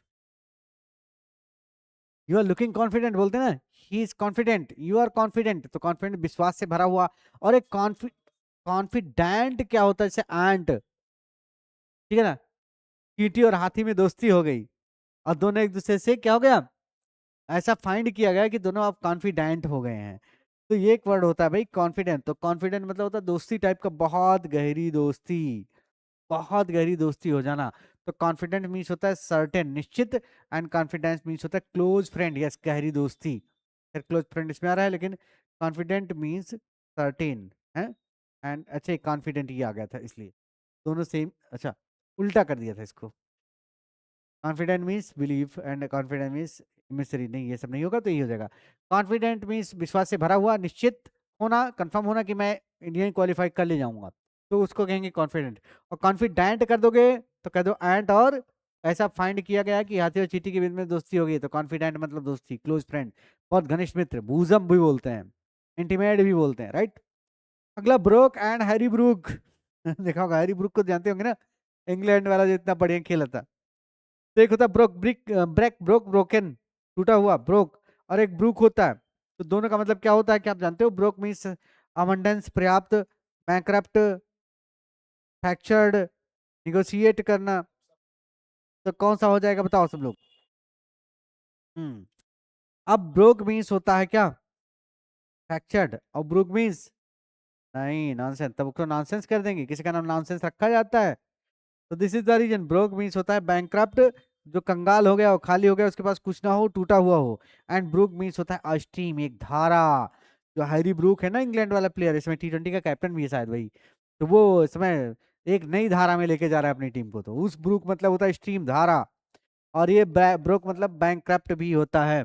you are looking confident बोलते हैं ना, he is confident, you are confident, तो कॉन्फिडेंट विश्वास से भरा हुआ, और एक कॉन्फिडेंट क्या होता है, जैसे एंट, ठीक है ना। चींटी और हाथी में दोस्ती हो गई और दोनों एक दूसरे से क्या हो गया, ऐसा फाइंड किया गया कि दोनों आप कॉन्फिडेंट हो गए हैं। तो ये एक वर्ड होता है भाई कॉन्फिडेंट। तो कॉन्फिडेंट मतलब होता है दोस्ती टाइप का, बहुत गहरी दोस्ती, बहुत गहरी दोस्ती हो जाना। तो कॉन्फिडेंट मीन्स होता है सर्टेन, निश्चित। एंड कॉन्फिडेंस मीन्स होता है क्लोज फ्रेंड, यस गहरी दोस्ती। फिर क्लोज फ्रेंड इसमें आ रहा है, लेकिन कॉन्फिडेंट मीन्स सर्टेन है। एंड अच्छा कॉन्फिडेंट ये आ गया था इसलिए दोनों सेम, अच्छा उल्टा कर दिया था इसको। Confident means believe and confident means mystery, नहीं ये सब नहीं होगा तो ये हो जाएगा। कॉन्फिडेंट मीन्स विश्वास से भरा हुआ, निश्चित होना, कंफर्म होना कि मैं इंडियन क्वालिफाई कर ले जाऊंगा, तो उसको कहेंगे कॉन्फिडेंट। और कॉन्फिडेंट कर दोगे तो कह दो एंट, और ऐसा फाइंड किया गया कि हाथी और चींटी के बीच में दोस्ती हो गई, तो कॉन्फिडेंट मतलब दोस्ती, क्लोज फ्रेंड, बहुत घनिष्ठ मित्र, बूजम भी बोलते हैं, इंटीमेट भी बोलते हैं, राइट। अगला ब्रोक एंड हैरी ब्रूक देखा होगा, हैरी ब्रूक को जानते होंगे ना, इंग्लैंड वाला जो इतना बढ़िया खेला था। तो एक होता है broke, brick break, broke broken, टूटा हुआ, ब्रोक, और एक ब्रूक होता है। तो दोनों का मतलब क्या होता है, क्या आप जानते हो? ब्रोक मीन्स अबंडेंस, पर्याप्त, बैंकरप्ट, फ्रैक्चर्ड, निगोशिएट करना। तो कौन सा हो जाएगा बताओ सब लोग। हम्म अब ब्रोक मीन्स होता है क्या, फ्रैक्चर्ड, और ब्रूक मीन्स, नहीं नॉनसेंस, तब उसको नॉनसेंस कर देंगे, किसी का नाम नॉनसेंस रखा जाता है। तो this is the reason. Broke means होता है बैंकरप्ट, जो कंगाल हो गया, वो खाली हो गया, उसके पास कुछ ना हो, टूटा हुआ हो। एंड ब्रूक मीन्स होता है अस्ट्रीम, एक धारा। जो हैरी ब्रूक है ना, इंग्लैंड वाला प्लेयर, इसमें T20 का कैप्टन भी है शायद वही, तो वो इसमें एक नई धारा में लेके जा रहा है अपनी टीम को, तो उस ब्रूक मतलब होता है स्ट्रीम, धारा। और ये ब्रोक मतलब बैंकरप्ट भी होता है,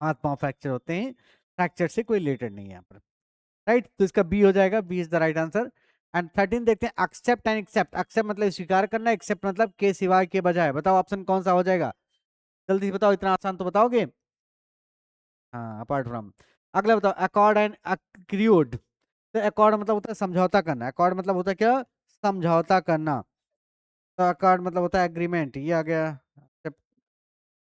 हाथ पांव फ्रैक्चर होते हैं, फ्रैक्चर से कोई रिलेटेड नहीं है यहाँ पर, राइट। तो इसका बी हो जाएगा, B is the right answer. And 13 देखते हैं, एक्सेप्ट एंड एक्सेप्ट। एक्सेप्ट मतलब स्वीकार करना, एक्सेप्ट मतलब के सिवाय, के बजाय। बताओ ऑप्शन कौन सा हो जाएगा, जल्दी से बताओ, इतना आसान तो बताओगे। हाँ, अपार्ट फ्रॉम। अगला बताओ, अकॉर्ड एंड अक्रियोड। तो अकॉर्ड मतलब होता है समझौता करना, अकॉर्ड मतलब होता है क्या, समझौता करना। तो अकॉर्ड मतलब होता है एग्रीमेंट, ये आ गया,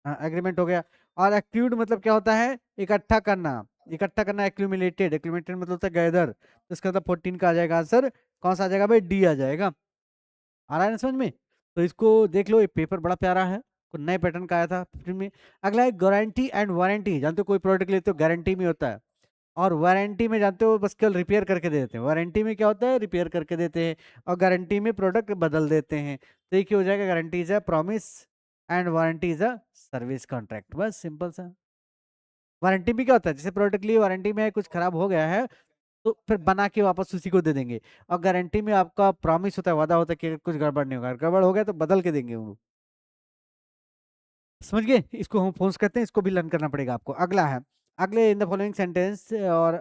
एग्रीमेंट हो गया। और एक्यूड मतलब क्या होता है, इकट्ठा करना, इकट्ठा करना, एक्यूमुलेटेड, एक्यूमुलेटेड मतलब होता है गैदर। तो इसका मतलब 14 का आ जाएगा आंसर, कौन सा आ जाएगा भाई, डी आ जाएगा। आ रहा है ना समझ में। तो इसको देख लो, ये पेपर बड़ा प्यारा है, कुछ नए पैटर्न का आया था 15 में। अगला है गारंटी एंड वारंटी। जानते हो कोई प्रोडक्ट लेते हो गारंटी में होता है, और वारंटी में जानते हो बस केवल रिपेयर करके दे देते हैं। वारंटी में क्या होता है, रिपेयर करके देते हैं, और गारंटी में प्रोडक्ट बदल देते हैं। तो ये क्या हो जाएगा, guarantee is a promise and warranty is a service contract, बस सिंपल सा। वारंटी में क्या होता है, जैसे प्रोडक्ट लिए वारंटी में कुछ खराब हो गया है तो फिर बना के वापस उसी को दे देंगे। और गारंटी में आपका प्रॉमिस होता है, वादा होता है कि कुछ गड़बड़ नहीं होगा, गड़बड़ हो गया तो बदल के देंगे वो। समझ गए, इसको हम फोर्स करते हैं, इसको भी लर्न करना पड़ेगा आपको। अगला है, अगले इन द फॉलोइंग सेंटेंस और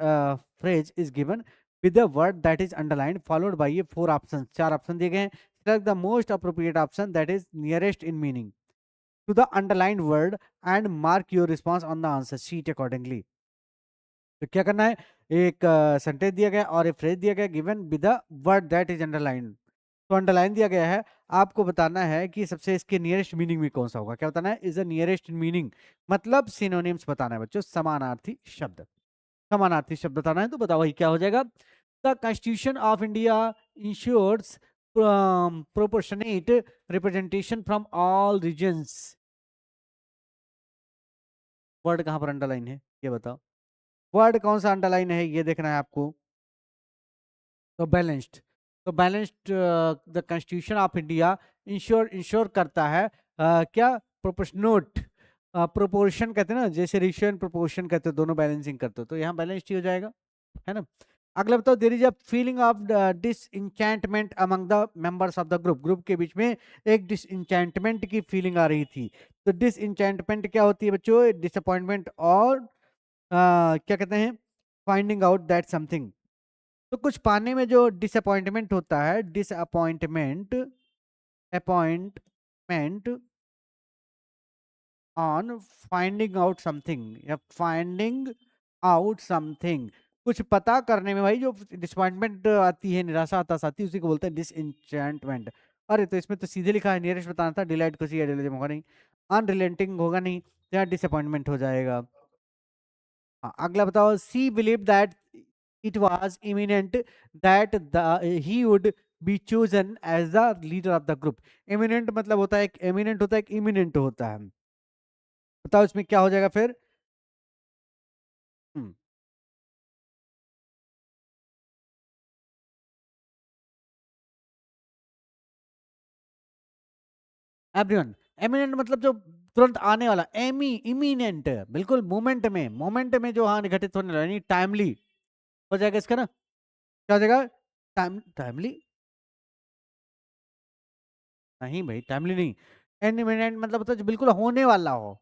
phrase is given with the word that is underlined followed by ये फोर ऑप्शन, चार ऑप्शन दिए गए हैं। Select the most appropriate option that is nearest in meaning to the underlined word and mark your response on the answer sheet accordingly. तो क्या करना है, एक सेंटेंस दिया गया और एक फ्रेज दिया गया given with the word that is underline. तो अंडरलाइन दिया गया है, आपको बताना है कि सबसे इसके नियरेस्ट मीनिंग में कौन सा होगा। क्या बताना है, इज द नियरेस्ट मीनिंग, मतलब सिनोनिम्स बताना है बच्चों, समानार्थी शब्द। समानार्थी शब्द बताना है, तो बताओ भाई क्या हो जाएगा। The constitution of India ensures proportionate representation from all regions. Word कहाँ पर अंडरलाइन है ये बताओ, वर्ड कौन सा अंडरलाइन है ये देखना है आपको। तो बैलेंस्ड, तो balanced the constitution of India ensure, ensure करता है क्या, प्रोपोर्शनोट, प्रोपोर्शन कहते हैं ना, जैसे रेशियो एंड प्रोपोर्शन कहते हो, दोनों बैलेंसिंग करते हो, तो यहाँ बैलेंस्ड ही हो जाएगा, है ना। अगला बताओ, there is a feeling of disenchantment among the members of the group. Group के बीच में एक डिसइंचेंटमेंट की फीलिंग आ रही थी। तो डिसइंचेंटमेंट क्या होती है बच्चों, डिसअपॉइंटमेंट, और क्या कहते हैं, फाइंडिंग आउट दैट समथिंग। तो कुछ पाने में जो डिसअपॉइंटमेंट होता है, disappointment, appointment on finding out something, या फाइंडिंग आउट समथिंग, कुछ पता करने में भाई जो डिसअपॉइंटमेंट आती है, निराशा आता आती है, उसी को बोलते हैं डिसइंचेंटमेंट। अरे तो इसमें तो सीधे लिखा है, नियरेस्ट बताना था, डिलाइट कुछ आइडियलिज्म होगा नहीं, अनरिलेटिंग होगा नहीं, तो यहाँ डिसअपॉइंटमेंट हो जाएगा। हाँ, अगला बताओ, she believe that it was imminent that he would be chosen as the leader of the group. Imminent मतलब होता है, एक eminent होता है, एक imminent होता है। बताओ इसमें क्या हो जाएगा फिर? हम्म, एवरीवन। एमिनेंट मतलब जो तुरंत आने वाला, इमिनेंट, बिल्कुल मोमेंट में जो हाँ घटित होने वाला, यानी टाइमली हो जाएगा इसका ना। क्या हो जाएगा? टाइमली नहीं भाई, टाइमली नहीं। इमिनेंट मतलब होता है जो बिल्कुल होने वाला हो,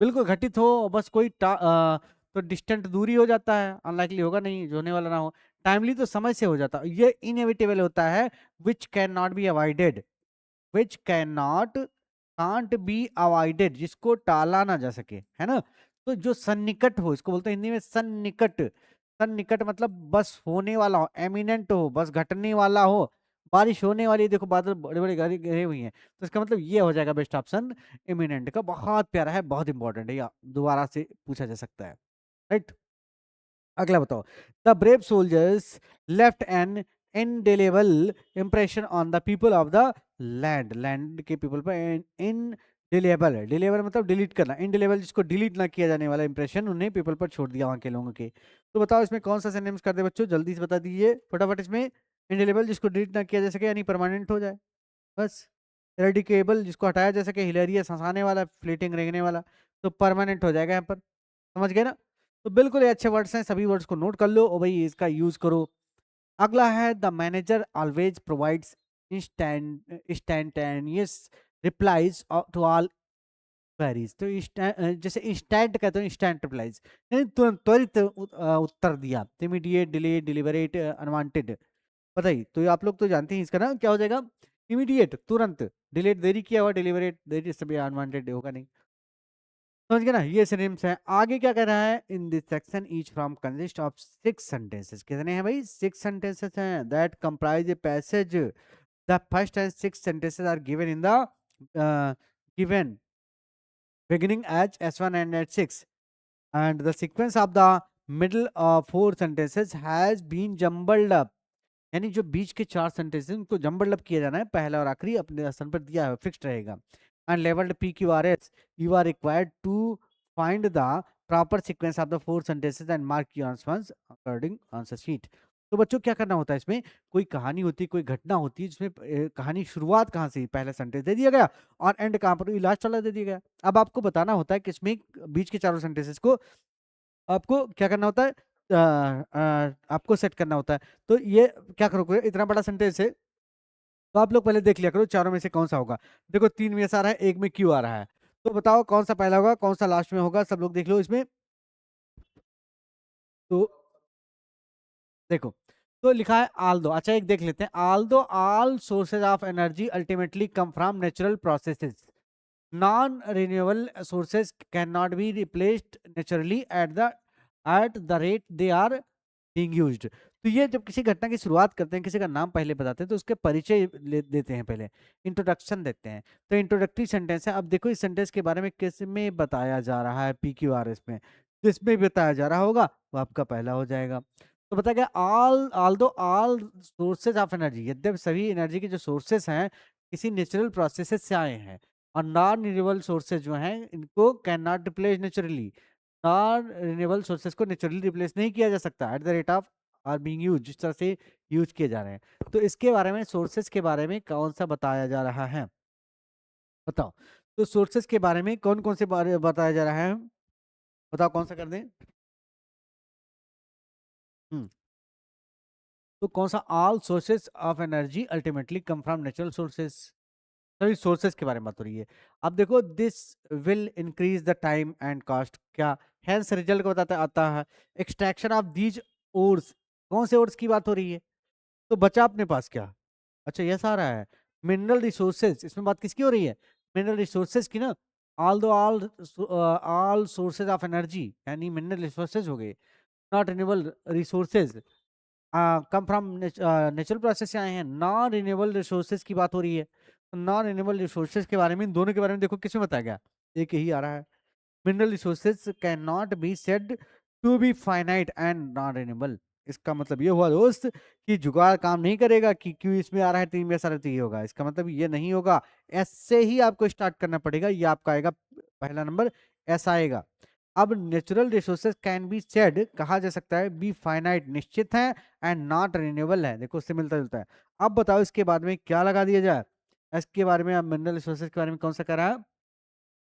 बिल्कुल घटित हो, बस कोई तो डिस्टेंट दूरी हो जाता है, अनलाइकली होगा नहीं जो होने वाला ना हो। टाइमली तो समय से हो जाता है, ये इनएविटेबल होता है, which can not be avoided, which can not, can't be avoided, जिसको टाला ना जा सके, है ना। तो जो सन्निकट हो, इसको बोलते हैं हिंदी में सन्निकट। सन्निकट मतलब बस होने वाला हो, एमिनेंट हो, बस घटने वाला हो, बारिश होने वाली है, देखो बादल बड़े बड़े घरे घिरे हुई हैं, तो इसका मतलब ये हो जाएगा बेस्ट ऑप्शन इमिनेंट का। बहुत प्यारा है, बहुत इंपॉर्टेंट है, या दोबारा से पूछा जा सकता है, राइट। अगला बताओ। The brave soldiers left N indelible impression on the people of the land, land के पीपल पर इनडेलेबल है, डिलेबल मतलब डिलीट करना, इनडेलेबल जिसको डिलीट ना किया जाने वाला इंप्रेशन उन्हें पीपल पर छोड़ दिया वहां के लोगों के। तो बताओ इसमें कौन सा सिनोनिम्स कर दे बच्चों, जल्दी से बता दीजिए फटाफट। इसमें इनडेलेबल जिसको डिलीट ना किया जा सके, यानी परमानेंट हो जाए, बस। इरेडिकेबल जिसको हटाया जा सके, हिलेरियस हंसाने वाला, फ्लीटिंग रेंगने वाला, तो परमानेंट हो जाएगा यहाँ पर, समझ गए ना। तो बिल्कुल ये अच्छे वर्ड्स हैं, सभी वर्ड्स को नोट कर लो और भाई इसका यूज करो। अगला है, the manager always provides instantaneous replies to all queries. तो जैसे इंस्टेंट कहते हैं, इंस्टेंट रिप्लाईज यानी तुरंत, त्वरित उत्तर दिया, इमीडिएट, डिलेड, डिलीवरेट, अनवांटेड। बताइए, तो ये आप लोग तो जानते हैं, इसका ना क्या हो जाएगा? इमीडिएट, तुरंत, डिलेट देरी किया हुआ, डिलीवरेट देरी से भी अनवांटेड होगा नहीं, समझ गए ना। ये सिनोनिम्स हैं। आगे क्या कह रहा है? In this section each from consist of 6 sentences. कितने हैं भाई? 6 सेंटेंसेस हैं that comprise a passage. The first and 6 sentences are given in the given beginning as S1 and S6, and the sequence of the middle of 4 sentences has been jumbled up। यानी जो बीच के 4 sentences उनको jumble up किया जाना है, पहला और आखिरी अपने स्थान पर दिया है, फिक्स्ड रहेगा। And labelled P Q R S, you are required to find the proper sequence of the 4 sentences and mark your answers according answer sheet. तो बच्चों क्या करना होता है इसमें? कोई कहानी होती है, कोई घटना होती है, जिसमें कहानी शुरुआत कहाँ से, पहला सेंटेंस दे दिया गया और एंड कहाँ पर, लास्ट वाला दे दिया गया। अब आपको बताना होता है कि इसमें बीच के चारों सेंटेंसेस को आपको क्या करना होता है, आपको सेट करना होता है। तो ये क्या करोगे, इतना बड़ा सेंटेंस है, तो आप लोग पहले देख लिया करो चारों में से कौन सा होगा। देखो 3 में ऐसा आ रहा है, एक में क्यू आ रहा है, तो बताओ कौन सा पहला होगा, कौन सा लास्ट में होगा, सब लोग देख लो इसमें। तो देखो, तो लिखा है आल दो, अच्छा एक देख लेते हैं। Although all sources of energy ultimately come from natural processes, non renewable sources can not be replaced naturally at the rate they are being used. तो ये जब किसी घटना की शुरुआत करते हैं, किसी का नाम पहले बताते हैं, तो उसके परिचय देते हैं, पहले इंट्रोडक्शन देते हैं। तो इंट्रोडक्टरी सेंटेंस है। अब देखो इस सेंटेंस के बारे में किस में बताया जा रहा है, पी क्यू आर एस में, जिसमें बताया जा रहा होगा वो आपका पहला हो जाएगा। तो बताया गया ऑल दो ऑल सोर्सेज ऑफ एनर्जी, यद्यपि सभी एनर्जी के जो सोर्सेस हैं किसी नेचुरल प्रोसेसेस से आए हैं, और नॉन रिन्यूएबल सोर्सेज जो हैं इनको can not replace naturally, non renewable sources को नेचुरली रिप्लेस नहीं किया जा सकता at the rate of are being use, जिस तरह से यूज किए जा रहे हैं। तो इसके बारे में, सोर्सेज के बारे में कौन सा बताया जा रहा है, बताओ। तो सोर्सेज के बारे में कौन कौन से बारे बताया जा रहा है, बताओ कौन सा कर दें। हम्म, तो कौन सा? All sources of energy ultimately come from natural sources, सभी सोर्सेज के बारे में बात हो रही है। अब देखो, this will increase the time and cost, क्या हैंस रिजल्ट को बताता आता है एक्सट्रैक्शन ऑफ दीज ओर्स। कौन से ओर्स की बात हो रही है? तो बचा अपने पास क्या? अच्छा ये सारा है मिनरल रिसोर्सेज, इसमें बात किसकी हो रही है? मिनरल रिसोर्सेज की ना। ऑल सोर्सेज ऑफ एनर्जी यानी मिनरल रिसोर्सेज हो गए, not renewable resources come from natural process से आए हैं, नॉन रिन्यूएबल रिसोर्सेज की बात हो रही है। तो नॉन रिन्यूएबल रिसोर्सेज के बारे में, इन दोनों के बारे में देखो किसमें बताया गया, एक ही आ रहा है। Mineral resources can not be said to be finite and non renewable. इसका मतलब ये हुआ दोस्त कि जुगाड़ काम नहीं करेगा कि क्यों इसमें आ रहा है 3 में ऐसा रहती होगा, इसका मतलब ये नहीं होगा। ऐसे ही आपको स्टार्ट करना पड़ेगा, ये आपका आएगा पहला नंबर, ऐसा आएगा। अब natural resources can be said, कहा जा सकता है बी फाइनाइट, निश्चित है, एंड नॉट रिन्यूएबल है, देखो उससे मिलता जुलता है। अब बताओ इसके बाद में क्या लगा दिया जाए, इसके बारे में, अब मिनरल रिसोर्सेज के बारे में कौन सा कह रहा है,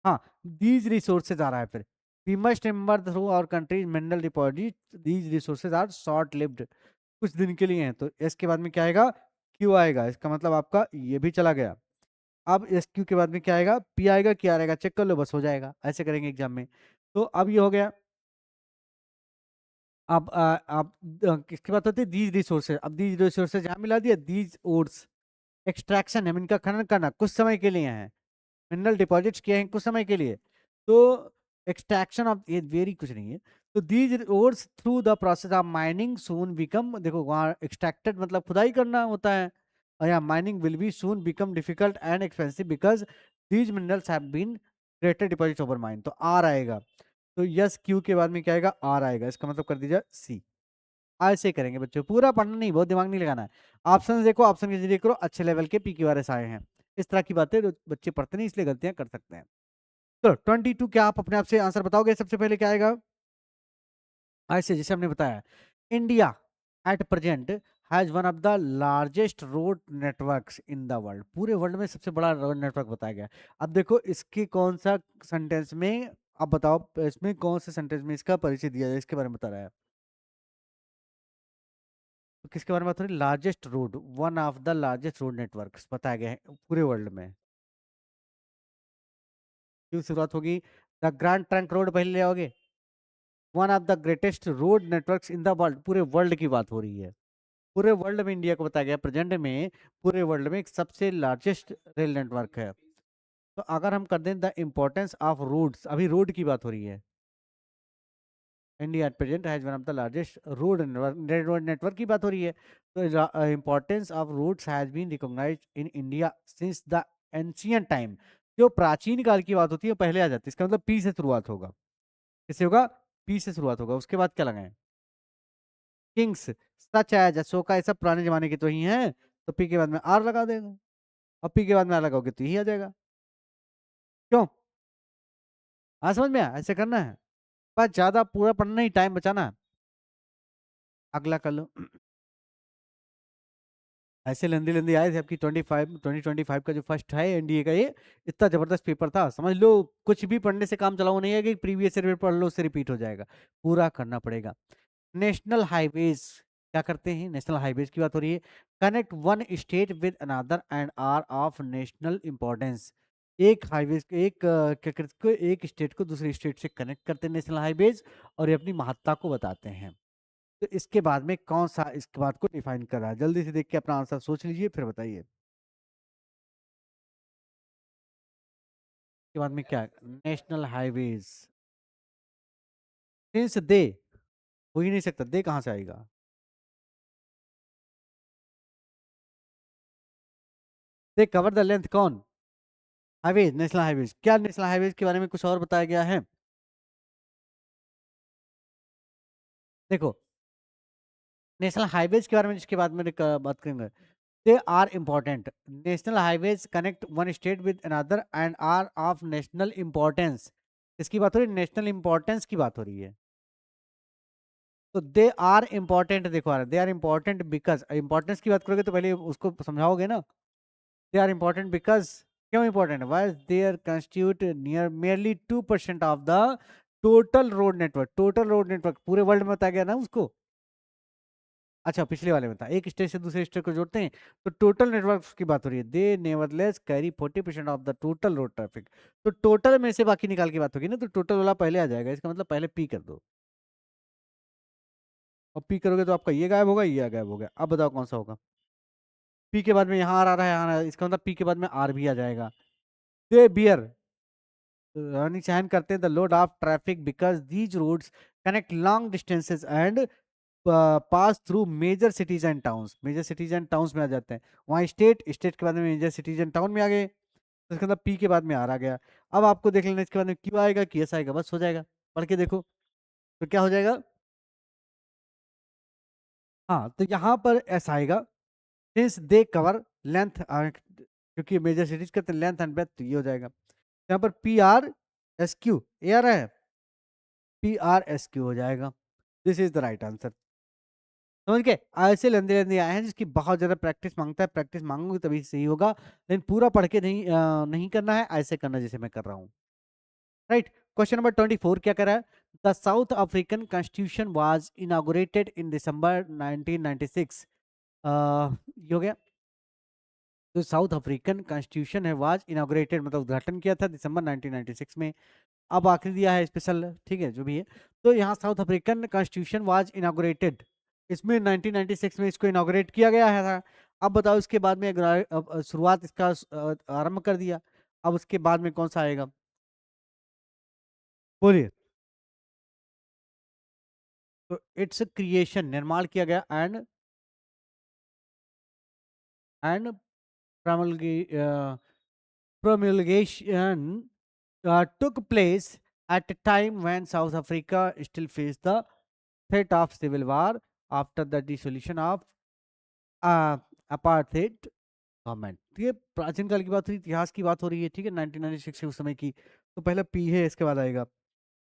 हाँ, दीज रिसोर्सेज आ रहा है फिर। We must remember through our country's mineral deposit these resources are short lived, कुछ दिन के लिए हैं, तो एस के बाद में क्या आएगा, क्यू आएगा, इसका मतलब आपका ये भी चला गया। अब एस क्यू के बाद में क्या आएगा, पी आएगा, क्या आएगा, चेक कर लो, बस हो जाएगा, ऐसे करेंगे एग्जाम में। तो अब ये हो गया। अब आप किसकी बात होती है, दीज रिसोर्सेज, अब दीज रिसोर्सेज यहाँ मिला दिया, दीज ओर्स एक्सट्रैक्शन है, इनका खनन करना कुछ समय के लिए है, मिनरल डिपॉजिट्स किए हैं कुछ समय के लिए, तो एक्सट्रैक्शन ऑफ ये वेरी कुछ नहीं है। तो these ores through the process of mining soon become, देखो वहाँ एक्सट्रैक्टेड मतलब खुदाई करना होता है, और यहाँ mining will be soon become difficult and expensive because these minerals have been greater deposits over mine, तो आर आएगा। तो यस क्यू के बाद में क्या आएगा, आर आएगा, इसका मतलब कर दीजिए सी। ऐसे करेंगे बच्चों, पूरा पढ़ना नहीं, बहुत दिमाग नहीं लगाना है। ऑप्शन देखो, ऑप्शन के जरिए करो, अच्छे लेवल के PQRS आए हैं। इस तरह की बातें बच्चे पढ़ते नहीं, इसलिए गलतियां कर सकते हैं। तो 22, क्या आप अपने आप से आंसर बताओगे, सबसे पहले क्या आएगा, ऐसे जैसे हमने बताया, India at present has one of the largest road networks in the world, पूरे वर्ल्ड में सबसे बड़ा रोड नेटवर्क बताया गया। अब देखो इसके कौन सा सेंटेंस में, अब बताओ इसमें कौन से सेंटेंस में इसका परिचय दिया जाए, इसके बारे में बता रहा है। तो किसके बारे में बात हो रही है, largest road, one of the largest road networks बताया गया है पूरे वर्ल्ड में। क्यों शुरुआत होगी, द ग्रैंड ट्रंक रोड पहले ले आओगे, one of the greatest road networks in the world, पूरे वर्ल्ड की बात हो रही है, पूरे वर्ल्ड में इंडिया को बताया गया प्रेजेंट में, पूरे वर्ल्ड में एक सबसे लार्जेस्ट रेल नेटवर्क है। तो अगर हम कर दें द इम्पोर्टेंस ऑफ रोड्स, अभी रोड की बात हो रही है, India at present has one of the largest road network की बात हो रही है, तो importance of roads has been recognised in India since the ancient time, जो प्राचीन काल की बात होती है पहले आ जाती है, इसका मतलब पी से शुरुआत होगा, किससे होगा, पी से शुरुआत होगा, उसके बाद क्या लगाएं, किंग्स सच एज अशोका, ये सब पुराने जमाने के तो ही हैं, तो पी के बाद में आर लगा देगा, और पी के बाद में आर लगाओगे तो यही आ जाएगा। क्यों, हाँ समझ में आया, ऐसे करना है, बस ज्यादा पूरा पढ़ना ही, टाइम बचाना है। अगला कर लो। ऐसे लेंदी लेंदी आए थे आपकी 2025 का जो फर्स्ट है एनडीए का, ये इतना जबरदस्त पेपर था, समझ लो कुछ भी पढ़ने से काम चलाओ नहीं है कि प्रीवियस ईयर पढ़ लो उससे रिपीट हो जाएगा, पूरा करना पड़ेगा। नेशनल हाईवेज, क्या करते हैं, नेशनल हाईवेज की बात हो रही है, connect one state with another and are of national importance, एक हाईवेज, क्या करते हैं, एक स्टेट को दूसरे स्टेट से कनेक्ट करते हैं नेशनल हाईवेज, और ये अपनी महत्ता को बताते हैं। तो इसके बाद में कौन सा इसके बाद को डिफाइन कर रहा है, जल्दी से देख के अपना आंसर सोच लीजिए फिर बताइए। इसके बाद में क्या, नेशनल हाईवेज, सिंस दे, हो ही नहीं सकता, दे कहाँ से आएगा, दे कवर द लेंथ, कौन, हाईवेज, नेशनल हाईवेज, क्या नेशनल हाईवेज के बारे में कुछ और बताया गया है, देखो नेशनल हाईवेज के बारे में जिसके बाद में बात करेंगे, they are important, national highways connect one state with another and are of national importance, इसकी बात हो रही है, नेशनल इंपॉर्टेंस की बात हो रही है। तो दे आर इंपॉर्टेंट, देखो आ रहा है, they are important because, importance की बात करोगे तो पहले उसको समझाओगे ना, दे आर इंपॉर्टेंट बिकॉज, क्यों important, why there constitute near merely 2% of the total road network, total road network पूरे वर्ल्ड में बताया गया ना उसको, अच्छा पिछले वाले में था, एक स्टेट से दूसरे स्टेट को जोड़ते हैं, तो टोटल नेटवर्क की बात हो रही है, they nevertheless carry 40% of the total road traffic, तो टोटल में से बाकी निकाल की बात होगी ना, तो टोटल वाला पहले आ जाएगा, इसका मतलब पहले पी कर दो, और पी करोगे तो आपका ये गायब होगा, ये गायब हो गया, अब बताओ कौन सा होगा, पी के बाद में यहाँ आ रहा है, यहाँ आ रहा है, इसका मतलब पी के बाद में आर भी आ जाएगा, दे बियर, रनिंग सहन करते हैं the load of traffic because these roads connect long distances and pass through major cities and towns, major cities and towns में आ जाते हैं, वहाँ स्टेट, स्टेट के बाद में मेजर सिटीज एंड टाउन में आ गए, तो इसके अंदर पी के बाद में आर आ गया। अब आपको देख लेना इसके बाद में क्यू आएगा कि एस आएगा, बस हो जाएगा, पढ़ के देखो, तो क्या हो जाएगा, हाँ, तो यहाँ पर ऐसा आएगा, सिंस दे कवर लेंथ, क्योंकि मेजर सिटीज कहते हैं लेंथ एंड ब्रेथ, तो ये हो जाएगा यहाँ पर PRSQ, ये आ रहा है, PRSQ हो जाएगा। This is the right answer. समझ गए? ऐसे लेंदे लेंदे आए हैं जिसकी बहुत ज्यादा प्रैक्टिस मांगता है, प्रैक्टिस मांगोगे तभी सही होगा, लेकिन पूरा पढ़ के नहीं नहीं करना है, ऐसे करना जैसे मैं कर रहा हूँ। राइट। क्वेश्चन नंबर 24 क्या कर रहा है? The South African constitution was inaugurated in December 1996। ये हो गया। जो साउथ अफ्रीकन कॉन्स्टिट्यूशन है वाज इनॉग्रेटेड, मतलब उद्घाटन किया था दिसंबर 1996 में। अब आखिरी दिया है स्पेशल, ठीक है जो भी है। तो यहाँ south African constitution was inaugurated, इसमें 1996 में इसको इनॉग्रेट किया गया है था। अब बताओ इसके बाद में शुरुआत इसका आरंभ कर दिया, अब उसके बाद में कौन सा आएगा? बोलिए। तो इट्स क्रिएशन, निर्माण किया गया, and promulgation took place at a time when South Africa still faced the threat of civil war after the dissolution of uh, apartheid government. तो ये प्राचीन काल की बात हो रही, इतिहास की बात हो रही है, ठीक है, 1996 के उस समय की। तो पहले पी है, इसके बाद आएगा,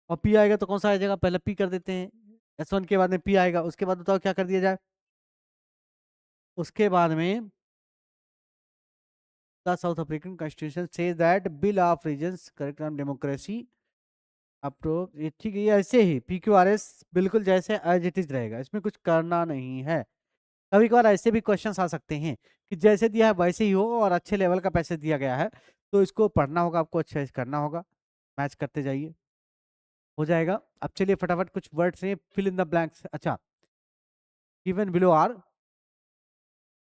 और पी आएगा तो कौन सा आ जाएगा? पहले पी कर देते हैं, S1 के बाद में पी आएगा, उसके बाद बताओ क्या कर दिया जाए? उसके बाद में the South African constitution says that bill of regions correct नाम डेमोक्रेसी अप्रोच, ये ठीक है, ये ऐसे ही PQRS बिल्कुल जैसे एज इट इज रहेगा, इसमें कुछ करना नहीं है। कभी कभार ऐसे भी क्वेश्चंस आ सकते हैं कि जैसे दिया है वैसे ही हो और अच्छे लेवल का पैसे दिया गया है, तो इसको पढ़ना होगा, आपको अच्छे से करना होगा, मैच करते जाइए, हो जाएगा। अब चलिए फटाफट कुछ वर्ड्स हैं, फिल इन द ब्लैंक्स। अच्छा, गिवन बिलो आर,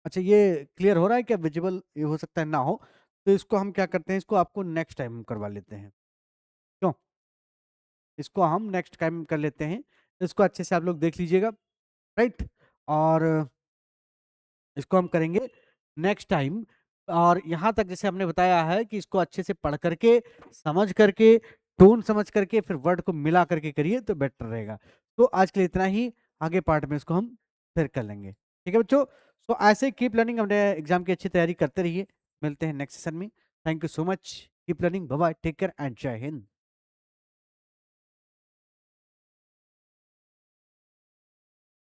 अच्छा ये क्लियर हो रहा है क्या? विजिबल ये हो सकता है ना हो, तो इसको हम क्या करते हैं, इसको आपको नेक्स्ट टाइम करवा लेते हैं, क्यों? इसको हम नेक्स्ट टाइम कर लेते हैं, इसको अच्छे से आप लोग देख लीजिएगा। राइट। और इसको हम करेंगे नेक्स्ट टाइम। और यहाँ तक जैसे हमने बताया है कि इसको अच्छे से पढ़ करके, समझ करके, टोन समझ करके, फिर वर्ड को मिला करके करिए तो बेटर रहेगा। तो आज के लिए इतना ही, आगे पार्ट में इसको हम फिर कर लेंगे, ठीक है बच्चों। सो ऐसे कीप लर्निंग, अपने एग्जाम की अच्छी तैयारी करते रहिए। मिलते हैं नेक्स्ट सेशन में। Thank you so much, keep learning, bye bye, take care and जय हिंद।